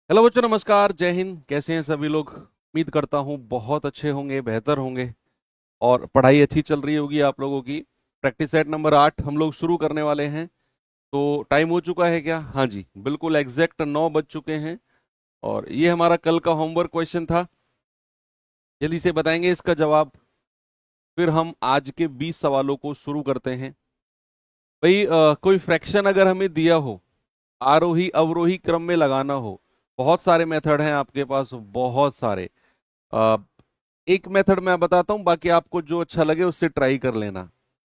Hello बच्चों, नमस्कार, जय हिंद। कैसे हैं सभी लोग? उम्मीद करता हूँ बहुत अच्छे होंगे, बेहतर होंगे और पढ़ाई अच्छी चल रही होगी आप लोगों की। प्रैक्टिस सेट नंबर 8 हम लोग शुरू करने वाले हैं। तो टाइम हो चुका है क्या? हाँ जी, बिल्कुल एग्जैक्ट 9 बज चुके हैं। और ये हमारा कल का होमवर्क क्वेश्चन था। जल्दी से बताएंगे इसका जवाब, फिर हम आज के 20 सवालों को शुरू करते हैं। भाई कोई फ्रैक्शन अगर हमें दिया हो, आरोही अवरोही क्रम में लगाना हो, बहुत सारे मेथड हैं आपके पास, बहुत सारे। अ, एक मेथड मैं बताता हूं, बाकी आपको जो अच्छा लगे उससे ट्राई कर लेना।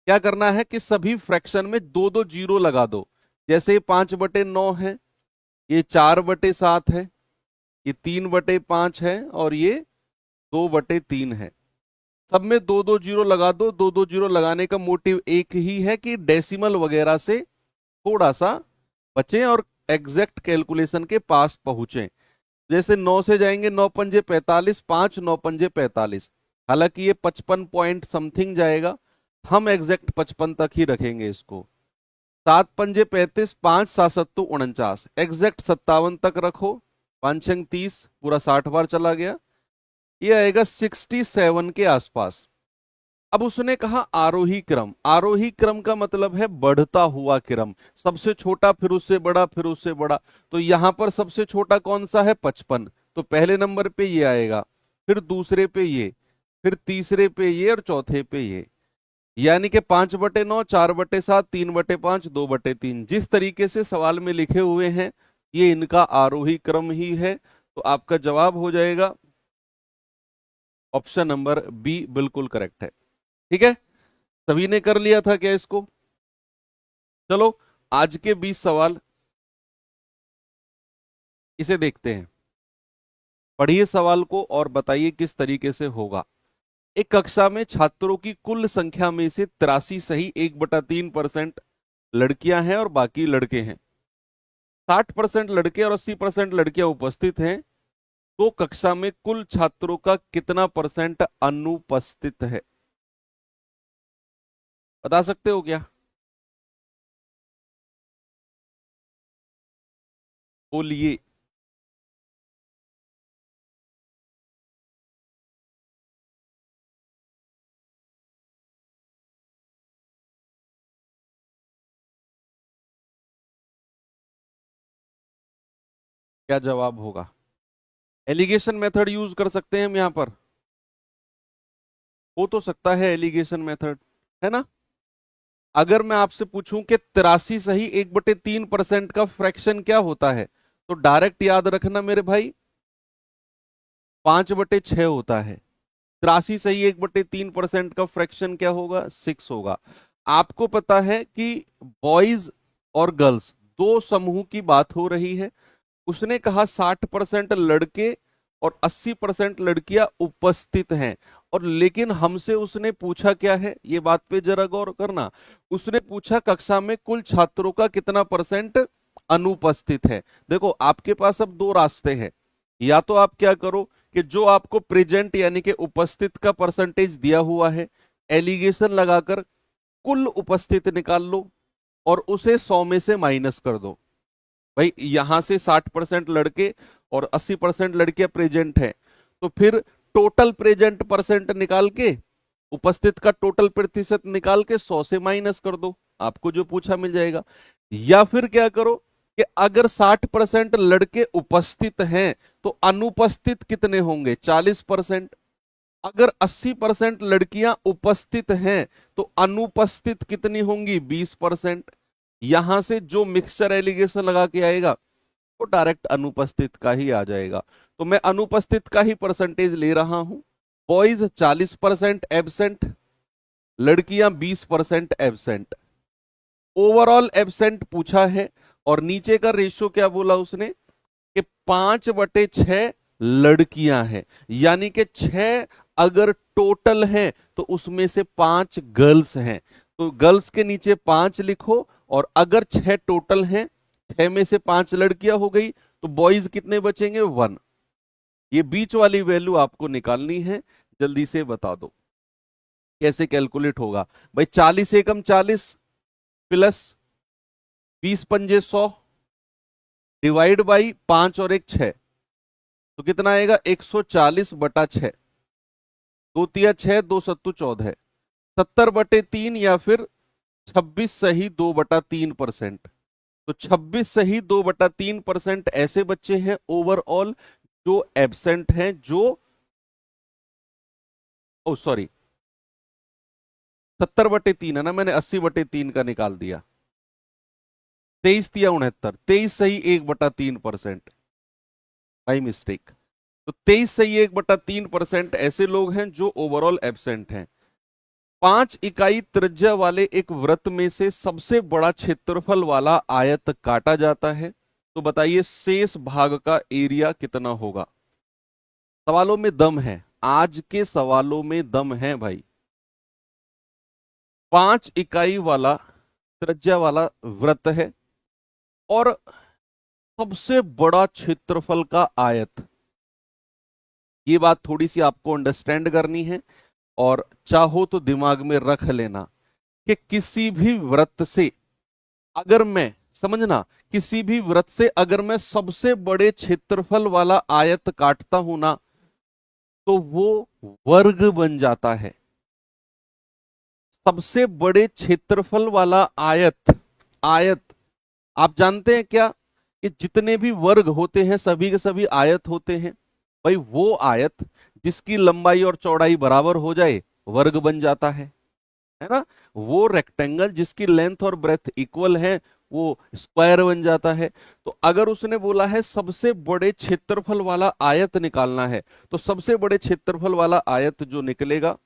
क्या करना है कि सभी फ्रैक्शन में दो दो जीरो लगा दो। जैसे ये 5/9 है, ये 4/7 है, ये 3/5 है और ये 2/3 है। सब में दो दो जीरो लगा दो। दो दो जीरो लगाने का मोटिव एक ही है कि डेसिमल वगैरह से थोड़ा सा बचें और एग्जैक्ट कैलकुलेशन के पास पहुंचे। जैसे 9 से जाएंगे, 9×5 = 45, 5×9=45। हालांकि ये 55 पॉइंट समथिंग जाएगा, हम एग्जैक्ट 55 तक ही रखेंगे इसको। 7×5 = 35, 5×7=49, एग्जैक्ट 57 तक रखो। 5×6 = 30, पूरा 60 बार चला गया। ये आएगा 67 के आसपास। अब उसने कहा आरोही क्रम। आरोही क्रम का मतलब है बढ़ता हुआ क्रम, सबसे छोटा फिर उससे बड़ा फिर उससे बड़ा। तो यहां पर सबसे छोटा कौन सा है? 55। तो पहले नंबर पे ये आएगा, फिर दूसरे पे ये, फिर तीसरे पे ये और चौथे पे ये। यानी कि 5/9, 4/7, 3/5, 2/3, जिस तरीके से सवाल में लिखे हुए हैं ये इनका आरोही क्रम ही है। तो आपका जवाब हो जाएगा ऑप्शन नंबर बी, बिल्कुल करेक्ट है। ठीक है, सभी ने कर लिया था क्या इसको? चलो आज के 20 सवाल इसे देखते हैं। पढ़िए सवाल को और बताइए किस तरीके से होगा। एक कक्षा में छात्रों की कुल संख्या में से 83 सही 1/3% लड़कियां हैं और बाकी लड़के हैं। 60% लड़के और 80% लड़कियां उपस्थित हैं। तो कक्षा में कुल छात्रों का कितना परसेंट अनुपस्थित है? बता सकते हो क्या? बोलिए। क्या जवाब होगा? एलिगेशन मेथड यूज कर सकते हैं हम यहां पर। हो तो सकता है एलिगेशन मेथड, है ना? अगर मैं आपसे पूछूं कि 83 सही 1/3% का फ्रैक्शन क्या होता है, तो डायरेक्ट याद रखना मेरे भाई, 5/6 होता है। 83 सही 1/3% का फ्रैक्शन क्या होगा? 6 होगा। आपको पता है कि बॉयज और गर्ल्स दो समूह की बात हो रही है। उसने कहा 60% लड़के और 80% लड़कियां उपस्थित हैं। और लेकिन हमसे उसने पूछा क्या है, ये बात पे जरा गौर करना। उसने पूछा कक्षा में कुल छात्रों का कितना परसेंट अनुपस्थित है। देखो आपके पास अब दो रास्ते हैं। या तो आप क्या करो कि जो आपको प्रेजेंट यानी कि उपस्थित का परसेंटेज दिया हुआ है, एलिगेशन लगाकर कुल उपस्थित निकाल लो और उसे 100 में से माइनस कर दो। भाई यहां से 60% लड़के और 80% लड़कियां प्रेजेंट हैं, तो फिर टोटल प्रेजेंट परसेंट निकाल के, उपस्थित का टोटल प्रतिशत निकाल के 100 से माइनस कर दो, आपको जो पूछा मिल जाएगा। या फिर क्या करो कि अगर 60% लड़के उपस्थित हैं तो अनुपस्थित कितने होंगे? 40%। अगर 80% लड़कियां उपस्थित हैं तो अनुपस्थित कितनी होंगी? 20%। यहां से जो मिक्सचर एलिगेशन लगा के आएगा वो डायरेक्ट अनुपस्थित का ही आ जाएगा। तो मैं अनुपस्थित का ही परसेंटेज ले रहा हूं। बॉयज 40% एबसेंट, लड़कियां 20% एबसेंट। ओवरऑल एबसेंट पूछा है और नीचे का रेशियो क्या बोला उसने कि 5/6 लड़कियां हैं। यानी कि 6 अगर टोटल है तो उसमें से 5 गर्ल्स हैं। तो गर्ल्स के नीचे 5 लिखो। और अगर 6 टोटल हैं, 6 में से 5 लड़कियां हो गई, तो बॉयज कितने बचेंगे? 1। ये बीच वाली वैल्यू आपको निकालनी है, जल्दी से बता दो कैसे कैलकुलेट होगा। भाई 40 एकम 40 प्लस 20×5 = 100 डिवाइड बाई 5 और 1 6। तो कितना आएगा 140/6, 2×6 = 2×7=14, 70/3 या फिर 26 सही 2/3%। तो 26 सही 2/3% ऐसे बच्चे हैं ओवरऑल जो एब्सेंट हैं, जो ओ सॉरी 70/3 है ना, मैंने 80/3 का निकाल दिया। 23×3 = 69, 23 सही 1/3%, बाई मिस्टेक। तो 23 सही 1/3% ऐसे लोग हैं जो ओवरऑल एब्सेंट हैं। 5 इकाई त्रिज्या वाले एक वृत्त में से सबसे बड़ा क्षेत्रफल वाला आयत काटा जाता है, तो बताइए शेष भाग का एरिया कितना होगा। सवालों में दम है, आज के सवालों में दम है भाई। 5 इकाई वाला त्रिज्या वाला वृत्त है और सबसे बड़ा क्षेत्रफल का आयत, ये बात थोड़ी सी आपको अंडरस्टैंड करनी है और चाहो तो दिमाग में रख लेना कि किसी भी वृत्त से अगर मैं, समझना, किसी भी वृत्त से अगर मैं सबसे बड़े क्षेत्रफल वाला आयत काटता हूं ना, तो वो वर्ग बन जाता है। सबसे बड़े क्षेत्रफल वाला आयत, आयत आप जानते हैं क्या कि जितने भी वर्ग होते हैं सभी के सभी आयत होते हैं। भाई वो आयत जिसकी लंबाई और चौड़ाई बराबर हो जाए वर्ग बन जाता है ना। वो रेक्टेंगल जिसकी लेंथ और ब्रेथ इक्वल है वो स्क्वायर बन जाता है। तो अगर उसने बोला है सबसे बड़े क्षेत्रफल वाला आयत निकालना है, तो सबसे बड़े क्षेत्रफल वाला आयत जो निकलेगा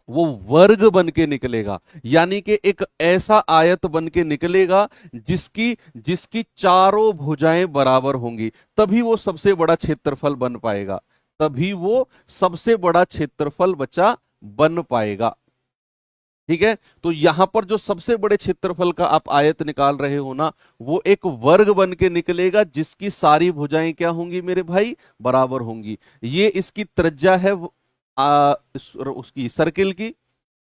वो वर्ग बन के निकलेगा, यानी कि एक ऐसा आयत बन के निकलेगा जिसकी जिसकी चारों भुजाएं बराबर होंगी, तभी वो सबसे बड़ा क्षेत्रफल बन पाएगा, तभी वो सबसे बड़ा क्षेत्रफल बच्चा बन पाएगा। ठीक है, तो यहां पर जो सबसे बड़े क्षेत्रफल का आप आयत निकाल रहे हो ना, वो एक वर्ग बन के निकलेगा जिसकी सारी भुजाएं क्या होंगी मेरे भाई, बराबर होंगी। ये इसकी त्रिज्या है उसकी सर्किल की,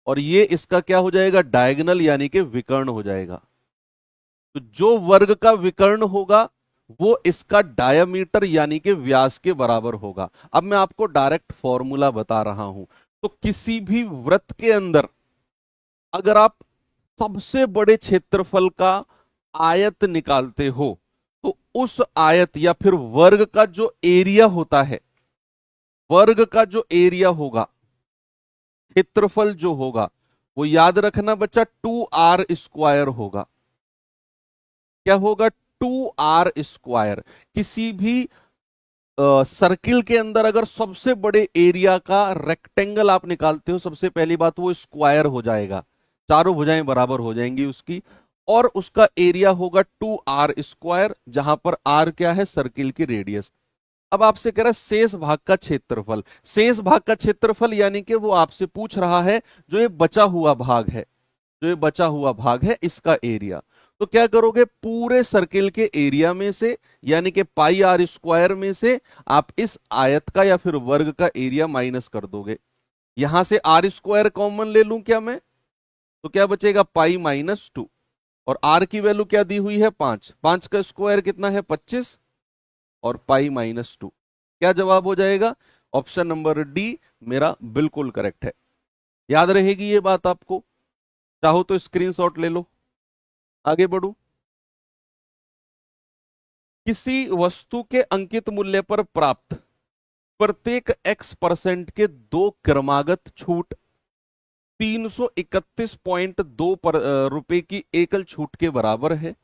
और ये इसका क्या हो जाएगा, डायगोनल यानी कि विकर्ण हो जाएगा। तो जो वर्ग का विकर्ण होगा वो इसका डायमीटर यानी कि व्यास के बराबर होगा। अब मैं आपको डायरेक्ट फॉर्मूला बता रहा हूं। तो किसी भी वृत्त के अंदर अगर आप सबसे बड़े क्षेत्रफल का आयत निकालते हो, तो उस आयत या फिर वर्ग का जो एरिया होता है, वर्ग का जो एरिया होगा, क्षेत्रफल जो होगा, वो याद रखना बच्चा 2r² होगा। क्या होगा, 2r²। किसी भी सर्किल के अंदर अगर सबसे बड़े एरिया का रेक्टेंगल आप निकालते हो, सबसे पहली बात वो स्क्वायर हो जाएगा, चारों भुजाएं बराबर हो जाएंगी उसकी, और उसका एरिया होगा 2r², जहां पर r क्या है, सर्किल की रेडियस। अब आपसे कह रहा है शेष भाग का क्षेत्रफल, शेष भाग का क्षेत्रफल यानी कि वो आपसे पूछ रहा है जो ये बचा हुआ भाग है, जो ये बचा हुआ भाग है इसका एरिया। तो क्या करोगे, पूरे सर्किल के एरिया में से यानी कि πr² में से आप इस आयत का या फिर वर्ग का एरिया माइनस कर दोगे। यहां से r² कॉमन ले लूं क्या मैं, तो क्या बचेगा π-2, और r की वैल्यू क्या दी हुई है 5, 5 का स्क्वायर कितना है 25, और π-2। क्या जवाब हो जाएगा, ऑप्शन नंबर डी मेरा बिल्कुल करेक्ट है। याद रहेगी ये बात आपको, चाहो तो स्क्रीनशॉट ले लो। आगे बढ़ू, किसी वस्तु के अंकित मूल्य पर प्राप्त प्रत्येक x% के 2 क्रमागत छूट 331.2 रुपए की एकल छूट के बराबर है।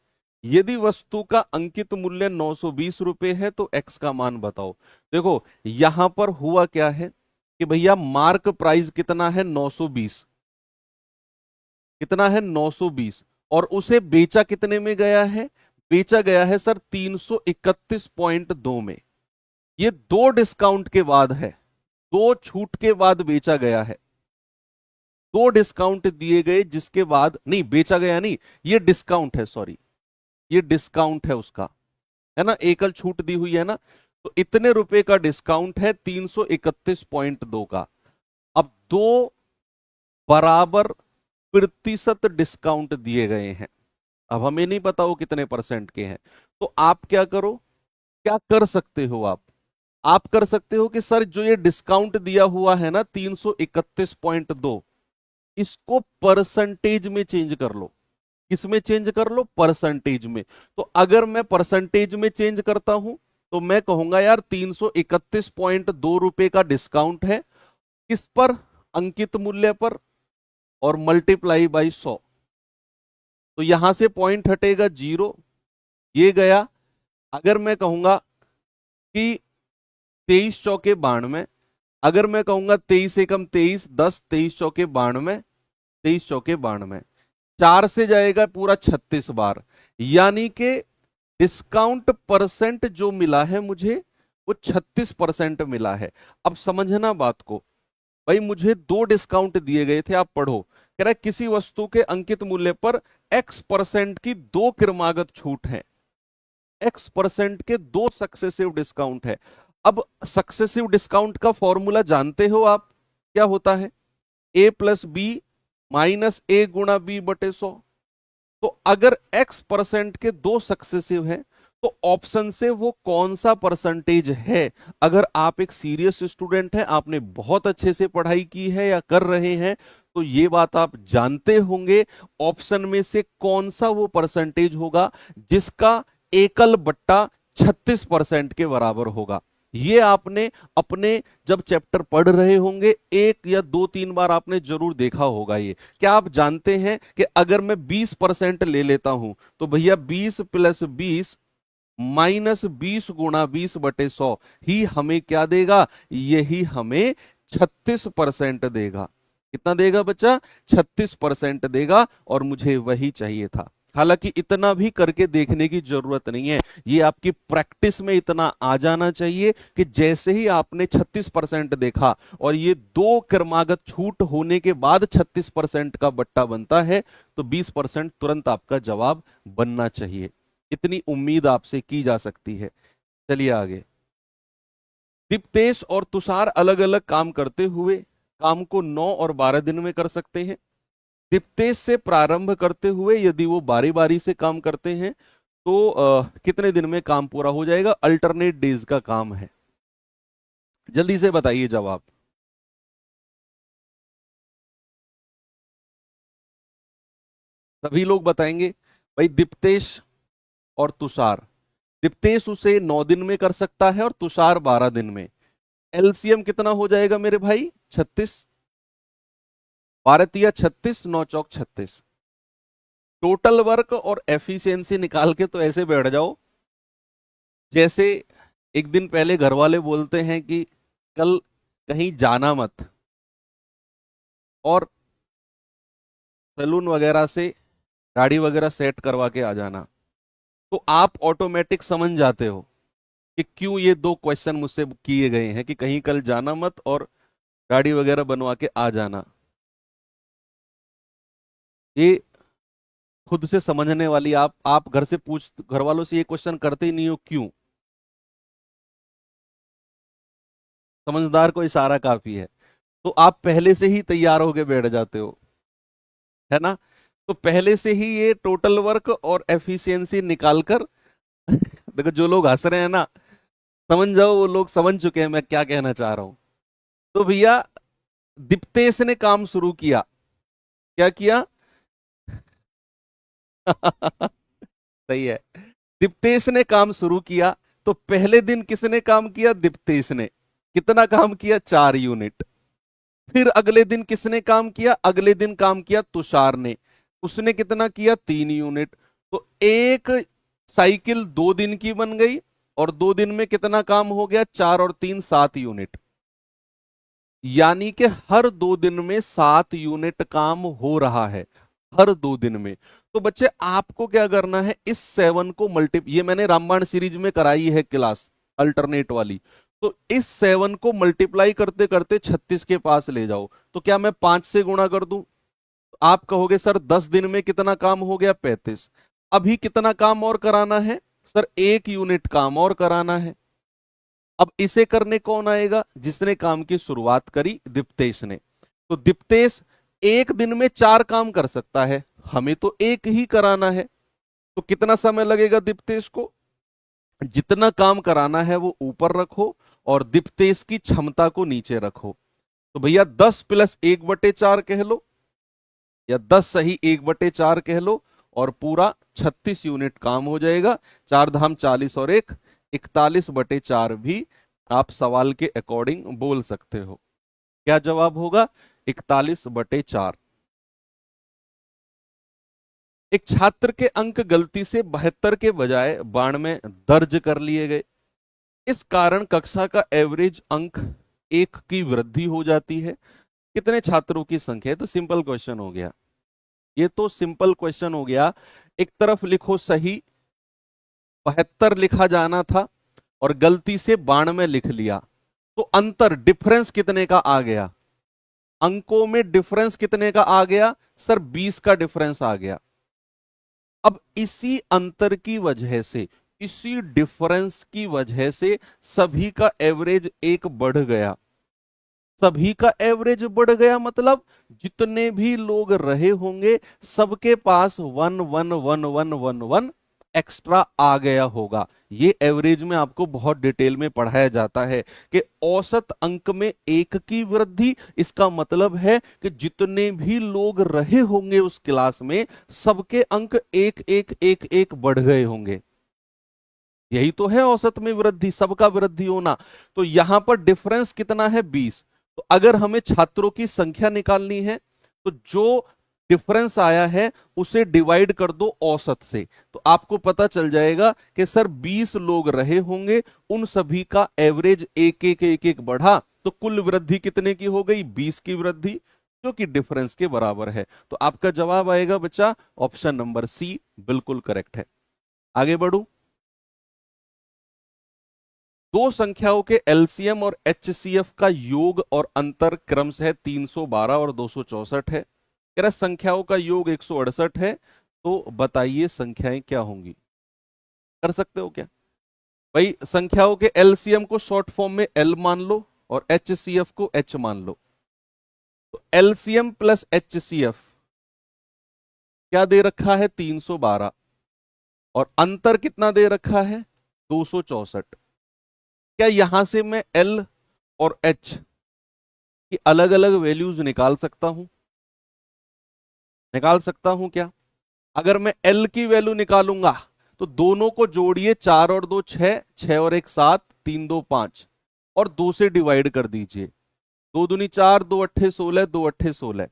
यदि वस्तु का अंकित मूल्य 920 रुपए है तो x का मान बताओ। देखो यहां पर हुआ क्या है कि भैया मार्क प्राइस कितना है 920, कितना है 920, और उसे बेचा कितने में गया है, बेचा गया है सर 331.2 में। ये 2 डिस्काउंट के बाद है, 2 छूट के बाद बेचा गया है, 2 डिस्काउंट दिए गए जिसके बाद, नहीं बेचा गया नहीं, ये डिस्काउंट है, सॉरी ये डिस्काउंट है उसका, है ना, एकल छूट दी हुई है ना, तो इतने रुपए का डिस्काउंट है 331.2 का। अब 2 बराबर प्रतिशत डिस्काउंट दिए गए हैं, अब हमें नहीं पता वो कितने परसेंट के हैं, तो आप क्या करो, क्या कर सकते हो आप, आप कर सकते हो कि सर जो ये डिस्काउंट दिया हुआ है ना 331.2, इसको परसेंटेज में चेंज कर लो। किसमें चेंज कर लो? परसेंटेज में। तो अगर मैं परसेंटेज में चेंज करता हूं तो मैं कहूंगा यार 331.2 रुपए का डिस्काउंट है, किस पर? अंकित मूल्य पर, और मल्टीप्लाई बाई 100। तो यहां से पॉइंट हटेगा 0, ये गया। अगर मैं कहूंगा कि 23 चौके 92, अगर मैं कहूंगा 23 एकम 23, 10, 23 चौके 92, 23 चौके 92, 4 से जाएगा पूरा 36 बार, यानी कि डिस्काउंट परसेंट जो मिला है मुझे वो 36% मिला है। अब समझना बात को, भाई मुझे 2 डिस्काउंट दिए गए थे, आप पढ़ो। कह रहा है किसी वस्तु के अंकित मूल्य पर X% की 2 क्रमागत छूट है, X% के 2 सक्सेसिव डिस्काउंट है। अब सक्सेसिव डिस्काउंट का फॉर्मूला जानते हो आप, क्या होता है? A+B माइनस A गुणा B बटे 100। तो अगर X% के 2 सक्सेसिव हैं तो ऑप्शन से वो कौन सा परसेंटेज है? अगर आप एक सीरियस स्टूडेंट हैं, आपने बहुत अच्छे से पढ़ाई की है या कर रहे हैं, तो ये बात आप जानते होंगे ऑप्शन में से कौन सा वो परसेंटेज होगा जिसका एकल बट्टा 36% के बराबर होगा। ये आपने अपने जब चैप्टर पढ़ रहे होंगे 1 या 2-3 बार आपने जरूर देखा होगा। ये क्या आप जानते हैं कि अगर मैं 20% ले लेता हूं तो भैया 20 + 20 माइनस 20 गुणा 20 बटे 100 ही हमें क्या देगा? यही हमें 36% देगा। कितना देगा बच्चा? 36% देगा, और मुझे वही चाहिए था। हालांकि इतना भी करके देखने की जरूरत नहीं है, ये आपकी प्रैक्टिस में इतना आ जाना चाहिए कि जैसे ही आपने 36% देखा और ये 2 क्रमागत छूट होने के बाद 36% का बट्टा बनता है, तो 20% तुरंत आपका जवाब बनना चाहिए। इतनी उम्मीद आपसे की जा सकती है। चलिए आगे। दीप्तेश और तुषार अलग अलग काम करते हुए काम को 9 और 12 दिन में कर सकते हैं। दीप्तेश से प्रारंभ करते हुए यदि वो बारी बारी से काम करते हैं तो कितने दिन में काम पूरा हो जाएगा? अल्टरनेट डेज का काम है। जल्दी से बताइए जवाब। सभी लोग बताएंगे। भाई दीप्तेश और तुषार, दीप्तेश उसे 9 दिन में कर सकता है और तुषार 12 दिन में। एलसीएम कितना हो जाएगा मेरे भाई? 36। 12 × 36, 9 चौक 36। टोटल वर्क और एफिशिएंसी निकाल के तो ऐसे बैठ जाओ जैसे एक दिन पहले घर वाले बोलते हैं कि कल कहीं जाना मत, और सैलून वगैरह से दाढ़ी वगैरह सेट करवा के आ जाना। तो आप ऑटोमेटिक समझ जाते हो कि क्यों ये 2 क्वेश्चन मुझसे किए गए हैं कि कहीं कल जाना मत और दाढ़ी वगैरह बनवा के आ जाना। ये खुद से समझने वाली, आप घर से पूछ, घर वालों से ये क्वेश्चन करते ही नहीं हो, क्यों? समझदार को इशारा काफी है। तो आप पहले से ही तैयार होके बैठ जाते हो, है ना? तो पहले से ही ये टोटल वर्क और एफिशिएंसी निकालकर देखो जो लोग हंस रहे हैं ना, समझ जाओ वो लोग समझ चुके हैं मैं क्या कहना चाह रहा हूं। तो भैया दीप्तेश ने काम शुरू किया। क्या किया? सही है। दीप्तेश ने काम शुरू किया, तो पहले दिन किसने काम किया? दीप्तेश ने। कितना काम किया? 4 यूनिट। फिर अगले दिन किसने काम किया? अगले दिन काम किया तुषार ने। उसने कितना किया? 3 यूनिट। तो एक साइकिल 2 दिन की बन गई, और 2 दिन में कितना काम हो गया? 4 और 3 7 यूनिट। यानी कि हर 2 दिन में 7 यूनिट काम हो रहा है, हर 2 दिन में। तो बच्चे आपको क्या करना है, इस 7 को ये मैंने रामबाण सीरीज में कराई है क्लास, अल्टरनेट वाली। तो इस 7 को मल्टीप्लाई करते करते 36 के पास ले जाओ। तो क्या मैं 5 से गुणा कर दूं? आप कहोगे सर 10 दिन में कितना काम हो गया? 35। अभी कितना काम और कराना है? सर 1 यूनिट काम और कराना है। अब इसे करने कौन आएगा? जिसने काम की शुरुआत करी, दीप्तेश ने। तो दीप्तेश एक दिन में 4 काम कर सकता है, हमें तो 1 ही कराना है। तो कितना समय लगेगा दीप्तेश को? जितना काम कराना है वो ऊपर रखो, और दीप्तेश की क्षमता को नीचे रखो। तो भैया 10 प्लस 1/4 कह लो, या 10 सही 1/4 कह लो, और पूरा 36 यूनिट काम हो जाएगा। 4 धाम 40 और 1 41/4 भी आप सवाल के अकॉर्डिंग बोल सकते हो। क्या जवाब होगा? 41/4। एक छात्र के अंक गलती से 72 के बजाय 92 दर्ज कर लिए गए। इस कारण कक्षा का एवरेज अंक 1 की वृद्धि हो जाती है। कितने छात्रों की संख्या है? तो सिंपल क्वेश्चन हो गया, ये तो सिंपल क्वेश्चन हो गया। एक तरफ लिखो सही 72 लिखा जाना था और गलती से 92 लिख लिया, तो अंतर डिफरेंस कितने का आ गया? अंकों में डिफरेंस कितने का आ गया सर? 20 का डिफरेंस आ गया। अब इसी अंतर की वजह से, इसी डिफरेंस की वजह से सभी का एवरेज 1 बढ़ गया। सभी का एवरेज बढ़ गया मतलब जितने भी लोग रहे होंगे सबके पास 1 1 1 1 1 1 एक्स्ट्रा आ गया होगा। ये एवरेज में आपको बहुत डिटेल में पढ़ाया जाता है कि औसत अंक में 1 की वृद्धि, इसका मतलब है कि जितने भी लोग रहे होंगे उस क्लास में सबके अंक 1 1 1 1 बढ़ गए होंगे। यही तो है औसत में वृद्धि, सबका वृद्धि होना। तो यहां पर डिफरेंस कितना है? 20। तो अगर हमें छात्रों की संख्या निकालनी है तो जो डिफरेंस आया है उसे डिवाइड कर दो औसत से, तो आपको पता चल जाएगा कि सर 20 लोग रहे होंगे, उन सभी का एवरेज 1 1 1 1 बढ़ा, तो कुल वृद्धि कितने की हो गई? 20 की वृद्धि, जो कि डिफरेंस के बराबर है। तो आपका जवाब आएगा बच्चा ऑप्शन नंबर सी, बिल्कुल करेक्ट है। आगे बढ़ू। दो संख्याओं के एलसीएम और एचसीएफ का योग और अंतर क्रमशः 312 और 264 है। कह रहा संख्याओं का योग 168 है, तो बताइए संख्याएं क्या होंगी? कर सकते हो क्या भाई? संख्याओं के एलसीएम को शॉर्ट फॉर्म में एल मान लो और एचसीएफ को एच मान लो। तो एलसीएम प्लस एचसीएफ क्या दे रखा है? 312, और अंतर कितना दे रखा है? 264। क्या यहां से मैं एल और एच की अलग अलग वैल्यूज निकाल सकता हूं? निकाल सकता हूं क्या? अगर मैं एल की वैल्यू निकालूंगा तो दोनों को जोड़िए, 4 और 2 6, 6 और 1 7, 3 2 5, और 2 से डिवाइड कर दीजिए। 2 दूनी 4, 2 अट्ठे 16, 2 अट्ठे 16।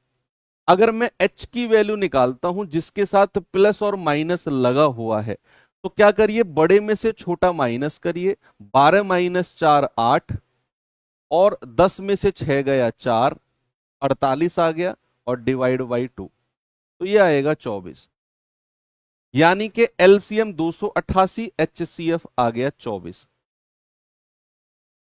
अगर मैं एच की वैल्यू निकालता हूं जिसके साथ प्लस और माइनस लगा हुआ है, तो क्या करिए? बड़े में से छोटा माइनस करिए। 12 माइनस 4 8, और 10 में से 6 गया 4, 48 आ गया, और डिवाइड बाई 2, तो ये आएगा 24। यानी कि एलसीएम 288, एचसीएफ आ गया 24।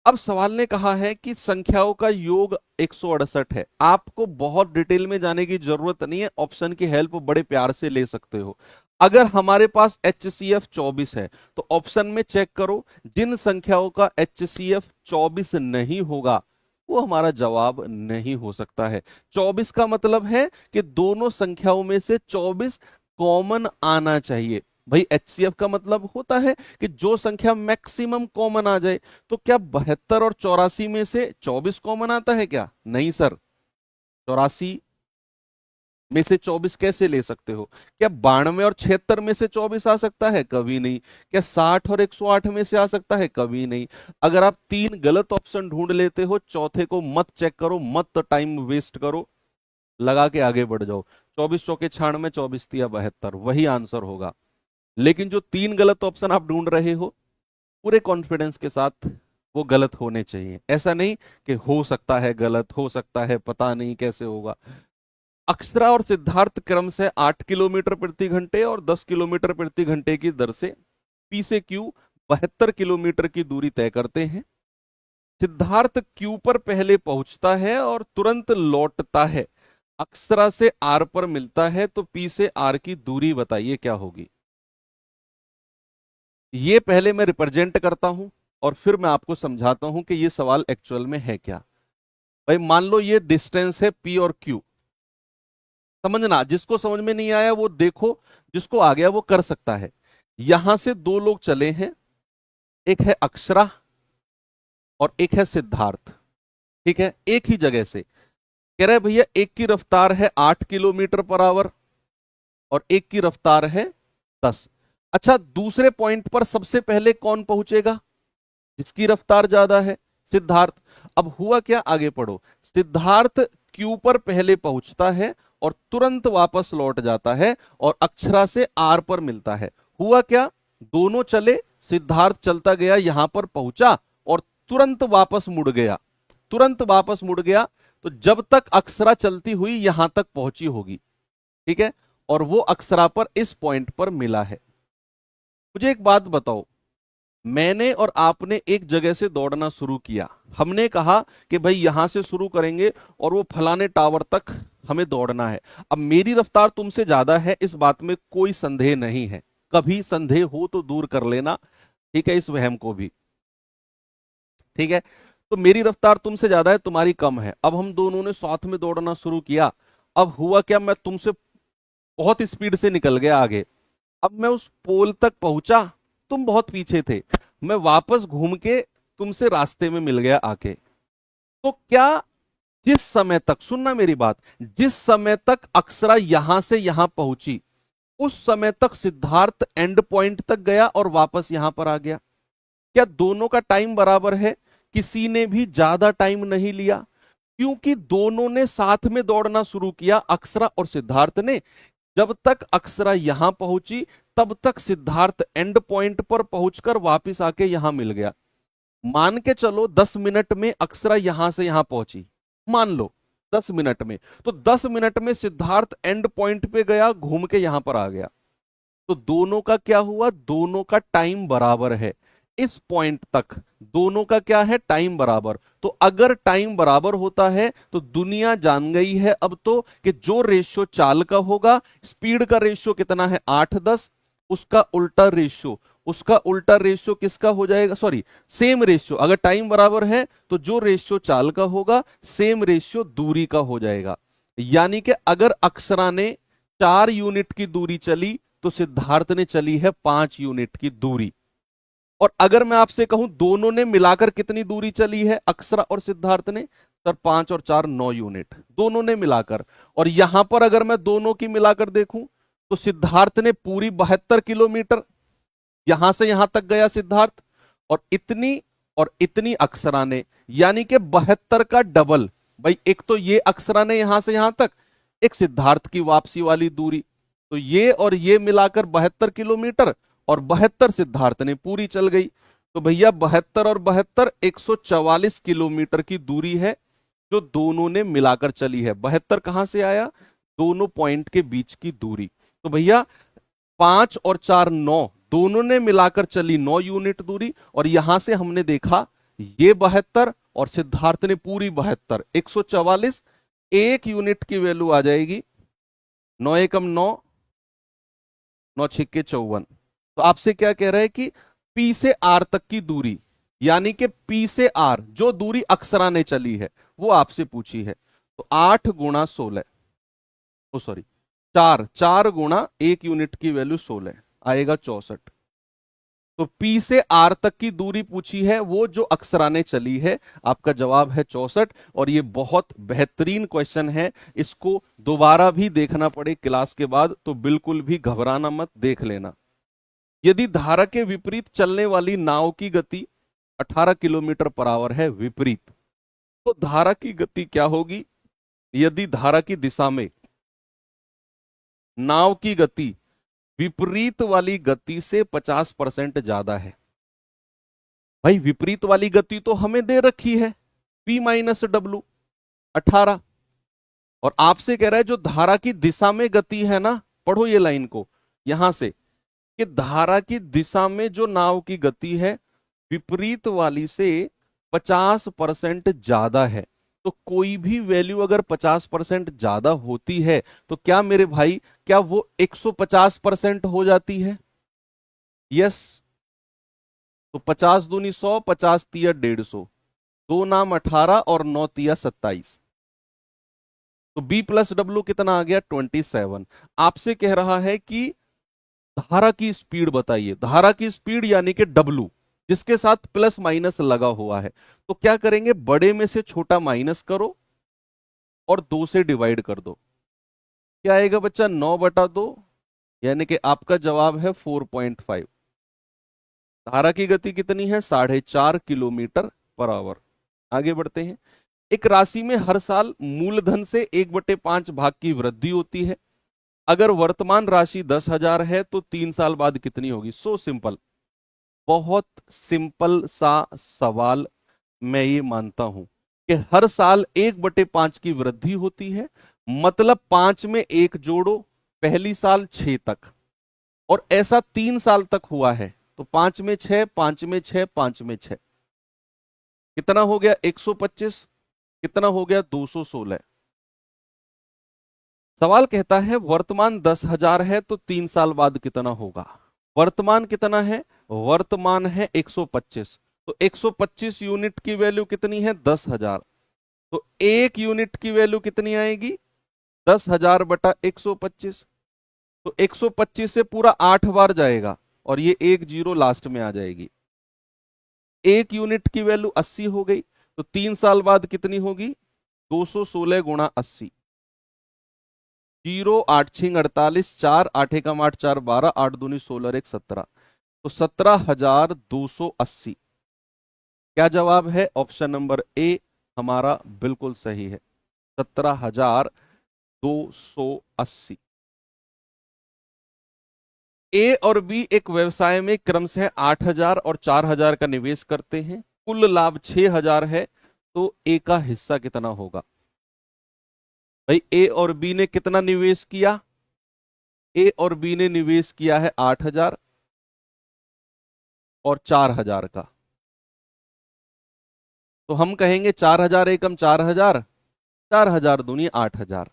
अब सवाल ने कहा है कि संख्याओं का योग 168 है। आपको बहुत डिटेल में जाने की जरूरत नहीं है, ऑप्शन की हेल्प बड़े प्यार से ले सकते हो। अगर हमारे पास एचसीएफ 24 है तो ऑप्शन में चेक करो, जिन संख्याओं का एचसीएफ 24 नहीं होगा वो हमारा जवाब नहीं हो सकता है। 24 का मतलब है कि दोनों संख्याओं में से 24 कॉमन आना चाहिए। भाई एचसीएफ का मतलब होता है कि जो संख्या मैक्सिमम कॉमन आ जाए। तो क्या 72 और 84 में से 24 कॉमन आता है क्या? नहीं सर। 84 में से 24 कैसे ले सकते हो? क्या 92 और 76 में से 24 आ सकता है? कभी नहीं। क्या 60 और 108 में से आ सकता है? कभी नहीं। अगर आप 3 गलत ऑप्शन ढूंढ लेते हो, चौथे को मत चेक करो, मत टाइम वेस्ट करो, लगा के आगे बढ़ जाओ। 24 चौके 96, 24 तिया 72, वही आंसर होगा। लेकिन जो 3 गलत ऑप्शन आप ढूंढ रहे हो, पूरे कॉन्फिडेंस के साथ वो गलत होने चाहिए। ऐसा नहीं कि हो सकता है गलत, हो सकता है पता नहीं कैसे होगा। अक्षरा और सिद्धार्थ क्रम से 8 किलोमीटर प्रति घंटे और 10 किलोमीटर प्रति घंटे की दर से पी से क्यू 72 किलोमीटर की दूरी तय करते हैं। सिद्धार्थ क्यू पर पहले पहुंचता है और तुरंत लौटता है। अक्षरा से आर पर मिलता है, तो पी से आर की दूरी बताइए क्या होगी? ये पहले मैं रिप्रेजेंट करता हूं और फिर मैं आपको समझाता हूं कि ये सवाल एक्चुअल में है क्या। भाई मान लो ये डिस्टेंस है पी और क्यू। समझना, जिसको समझ में नहीं आया वो देखो, जिसको आ गया वो कर सकता है। यहां से दो लोग चले हैं, एक है अक्षरा और एक है सिद्धार्थ। ठीक है, एक ही जगह से कह रहे भैया एक की रफ्तार है 8 किलोमीटर पर आवर और एक की रफ्तार है 10। अच्छा, दूसरे पॉइंट पर सबसे पहले कौन पहुंचेगा? जिसकी रफ्तार ज्यादा है, सिद्धार्थ। अब हुआ क्या, आगे पढ़ो। सिद्धार्थ क्यू पर पहले पहुंचता है और तुरंत वापस लौट जाता है और अक्षरा से आर पर मिलता है। हुआ क्या, दोनों चले, सिद्धार्थ चलता गया, यहां पर पहुंचा और तुरंत वापस मुड़ गया। तुरंत वापस मुड़ गया तो जब तक अक्षरा चलती हुई यहां तक पहुंची होगी, ठीक है, और वो अक्षरा पर इस पॉइंट पर मिला है। मुझे एक बात बताओ, मैंने और आपने एक जगह से दौड़ना शुरू किया, हमने कहा कि भाई यहां से शुरू करेंगे और वो फलाने टावर तक हमें दौड़ना है। अब मेरी रफ्तार तुमसे ज्यादा है, इस बात में कोई संदेह नहीं है, कभी संदेह हो तो दूर कर लेना, ठीक है, इस वहम को भी। ठीक है, तो मेरी रफ्तार तुमसे ज्यादा है, तुम्हारी कम है। अब हम दोनों ने साथ में दौड़ना शुरू किया। अब हुआ क्या, मैं तुमसे बहुत स्पीड से निकल गया आगे। अब मैं उस पोल तक पहुंचा, तुम बहुत पीछे थे, मैं वापस घूम के तुमसे रास्ते में मिल गया आके। तो क्या जिस समय तक, सुनना मेरी बात, जिस समय तक अक्षरा यहां से यहां पहुंची उस समय तक सिद्धार्थ एंड पॉइंट तक गया और वापस यहां पर आ गया? क्या दोनों का टाइम बराबर है? किसी ने भी ज्यादा टाइम नहीं लिया, क्योंकि दोनों ने साथ में दौड़ना शुरू किया, अक्षरा और सिद्धार्थ ने। जब तक अक्षरा यहां पहुंची तब तक सिद्धार्थ एंड पॉइंट पर पहुंचकर वापस आके यहां मिल गया। मान के चलो 10 मिनट में अक्षरा यहां से यहां पहुंची, मान लो 10 मिनट में, तो 10 मिनट में सिद्धार्थ एंड पॉइंट पे गया, घूम के यहां पर आ गया। तो दोनों का क्या हुआ, दोनों का टाइम बराबर है। इस पॉइंट तक दोनों का क्या है, टाइम बराबर। तो अगर टाइम बराबर होता है तो दुनिया जान गई है अब तो कि जो रेशियो चाल का होगा, स्पीड का रेशियो कितना है 8:10, उसका उल्टा रेशियो, उसका उल्टा रेशियो किसका हो जाएगा, सॉरी सेम रेशियो, अगर टाइम बराबर है तो जो रेशियो चाल का होगा सेम रेशियो दूरी का हो जाएगा। यानी कि अगर अक्षरा ने 4 यूनिट की दूरी चली तो सिद्धार्थ ने चली है 5 यूनिट की दूरी। और अगर मैं आपसे कहूं दोनों ने मिलाकर कितनी दूरी चली है, अक्षरा और सिद्धार्थ ने, सर 5 और 4 9 यूनिट, दोनों ने मिलाकर। और यहां पर अगर मैं दोनों की मिलाकर देखूं तो सिद्धार्थ ने पूरी 72 किलोमीटर, यहां से यहां तक गया सिद्धार्थ, और इतनी अक्षरा ने, यानी कि 72 का डबल। भाई एक तो ये अक्षरा ने यहां से यहां तक, एक सिद्धार्थ की वापसी वाली दूरी, तो ये और ये मिलाकर 72 किलोमीटर, और 72 सिद्धार्थ ने पूरी चल गई। तो भैया 72 और 72 144 किलोमीटर की दूरी है जो दोनों ने मिलाकर चली है। 72 कहां से आया, दोनों पॉइंट के बीच की दूरी। तो भैया 5 और 4 9, दोनों ने मिलाकर चली 9 यूनिट दूरी। और यहां से हमने देखा ये 72 और सिद्धार्थ ने पूरी 72, 144, 1 यूनिट की वैल्यू आ जाएगी 9 एकम 9, 9 छिक्के 54। तो आपसे क्या कह रहा है कि पी से आर तक की दूरी, यानी कि पी से आर जो दूरी अक्षरा ने चली है वो आपसे पूछी है। तो 8 गुणा 16, ओ सॉरी 4 गुणा 1 यूनिट की वैल्यू 16 आएगा 64। तो पी से आर तक की दूरी पूछी है, वो जो अक्षरा ने चली है, आपका जवाब है 64। और ये बहुत बेहतरीन क्वेश्चन है, इसको दोबारा भी देखना पड़े क्लास के बाद तो बिल्कुल भी घबराना मत, देख लेना। यदि धारा के विपरीत चलने वाली नाव की गति 18 किलोमीटर पर आवर है, विपरीत, तो धारा की गति क्या होगी? यदि धारा की दिशा में नाव की गति विपरीत वाली गति से 50% ज्यादा है। भाई विपरीत वाली गति तो हमें दे रखी है P माइनस डब्ल्यू 18, और आपसे कह रहा है जो धारा की दिशा में गति है ना, पढ़ो ये लाइन को यहां से, कि धारा की दिशा में जो नाव की गति है विपरीत वाली से 50% ज्यादा है। तो कोई भी वैल्यू अगर 50% ज्यादा होती है तो क्या मेरे भाई, क्या वो 150% हो जाती है? यस। तो 50 दूनी 100, 50 तिया 150, 2 नाम 18 और 9 तिया 27। तो B प्लस डब्ल्यू कितना आ गया, 27। आपसे कह रहा है कि धारा की स्पीड बताइए, धारा की स्पीड यानी कि W, जिसके साथ प्लस माइनस लगा हुआ है। तो क्या करेंगे, बड़े में से छोटा माइनस करो और 2 से डिवाइड कर दो। क्या आएगा बच्चा, 9/2, यानी कि आपका जवाब है 4.5। धारा की गति कितनी है, 4.5 किलोमीटर पर आवर। आगे बढ़ते हैं। एक राशि में हर साल मूलधन से 1/5 भाग की वृद्धि होती है। अगर वर्तमान राशि 10,000 है तो 3 साल बाद कितनी होगी। सो सिंपल, बहुत सिंपल सा सवाल। मैं ये मानता हूं कि हर साल 1/5 की वृद्धि होती है, मतलब 5 में 1 जोड़ो, पहली साल 6 तक, और ऐसा 3 साल तक हुआ है। तो 5 में 6, 5 में 6, 5 में 6, कितना हो गया 125, कितना हो गया 216। सवाल कहता है वर्तमान 10,000 है तो 3 साल बाद कितना होगा। वर्तमान कितना है, वर्तमान है 125, तो 125 यूनिट की वैल्यू कितनी है 10,000। तो 1 यूनिट की वैल्यू कितनी आएगी, 10,000/125। तो 125 से पूरा 8 बार जाएगा और ये 1 जीरो लास्ट में आ जाएगी। 1 यूनिट की वैल्यू 80 हो गई, तो 3 साल बाद कितनी होगी, 216 गुणा 80। 0 8 6 48, 4 8 एकम 8 4 12, 8 दूनी 16 1 17, तो 17,280। क्या जवाब है, ऑप्शन नंबर ए हमारा बिल्कुल सही है, 17,280। ए और बी एक व्यवसाय में क्रमशः 8,000 और 4,000 का निवेश करते हैं, कुल लाभ 6,000 है, तो ए का हिस्सा कितना होगा। भाई ए और बी ने कितना निवेश किया, ए और बी ने निवेश किया है 8,000 और 4,000 का, तो हम कहेंगे 4,000 एकम 4,000, 4,000 दूनी 8,000।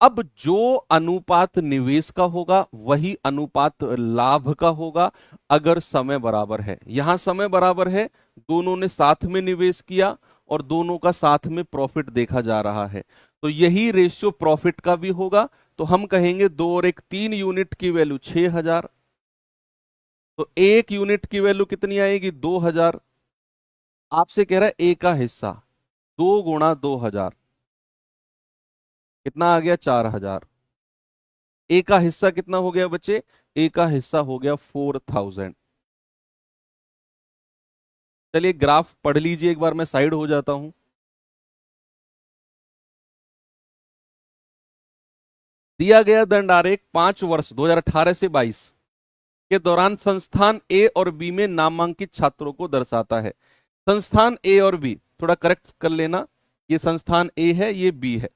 अब जो अनुपात निवेश का होगा वही अनुपात लाभ का होगा, अगर समय बराबर है। यहां समय बराबर है, दोनों ने साथ में निवेश किया और दोनों का साथ में प्रॉफिट देखा जा रहा है, तो यही रेशियो प्रॉफिट का भी होगा। तो हम कहेंगे 2 और 1 3 यूनिट की वैल्यू 6,000, तो 1 यूनिट की वैल्यू कितनी आएगी 2,000। आपसे कह रहा है ए का हिस्सा, 2 गुणा 2,000 कितना आ गया 4,000। ए का हिस्सा कितना हो गया बच्चे, ए का हिस्सा हो गया 4,000। चलिए ग्राफ पढ़ लीजिए एक बार, मैं साइड हो जाता हूं। दिया गया दंड आरेख 5 वर्ष 2018 से 22 के दौरान संस्थान ए और बी में नामांकित छात्रों को दर्शाता है। संस्थान ए और बी, थोड़ा करेक्ट कर लेना, ये संस्थान ए है, ये बी है,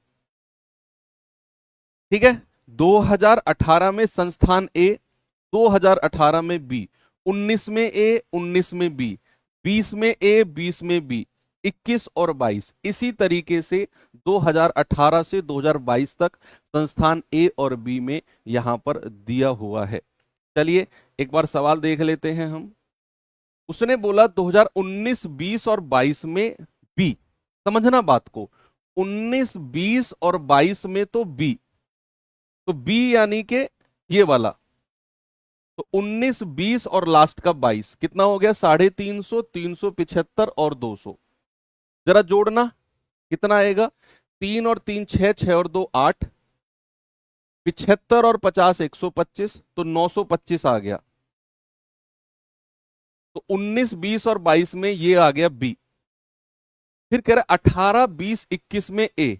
ठीक है। 2018 में संस्थान ए, 2018 में बी, 19 में ए, 19 में बी, 20 में ए, 20 में बी, 21 और 22, इसी तरीके से 2018 से 2022 तक संस्थान ए और बी में यहां पर दिया हुआ है। चलिए एक बार सवाल देख लेते हैं हम। उसने बोला 2019, 20 और 22 में बी, समझना बात को, 19, 20 और 22 में तो बी, तो बी यानी कि ये वाला, तो 19, 20 और लास्ट का 22 कितना हो गया 350, 375 और 200। जरा जोड़ना कितना आएगा, 3 और 3 6, 6 और 2 8, 75 और 50 125, तो 925 आ गया। तो 19, 20 और 22 में ये आ गया बी। फिर कह रहा 18, 20, 21 में ए।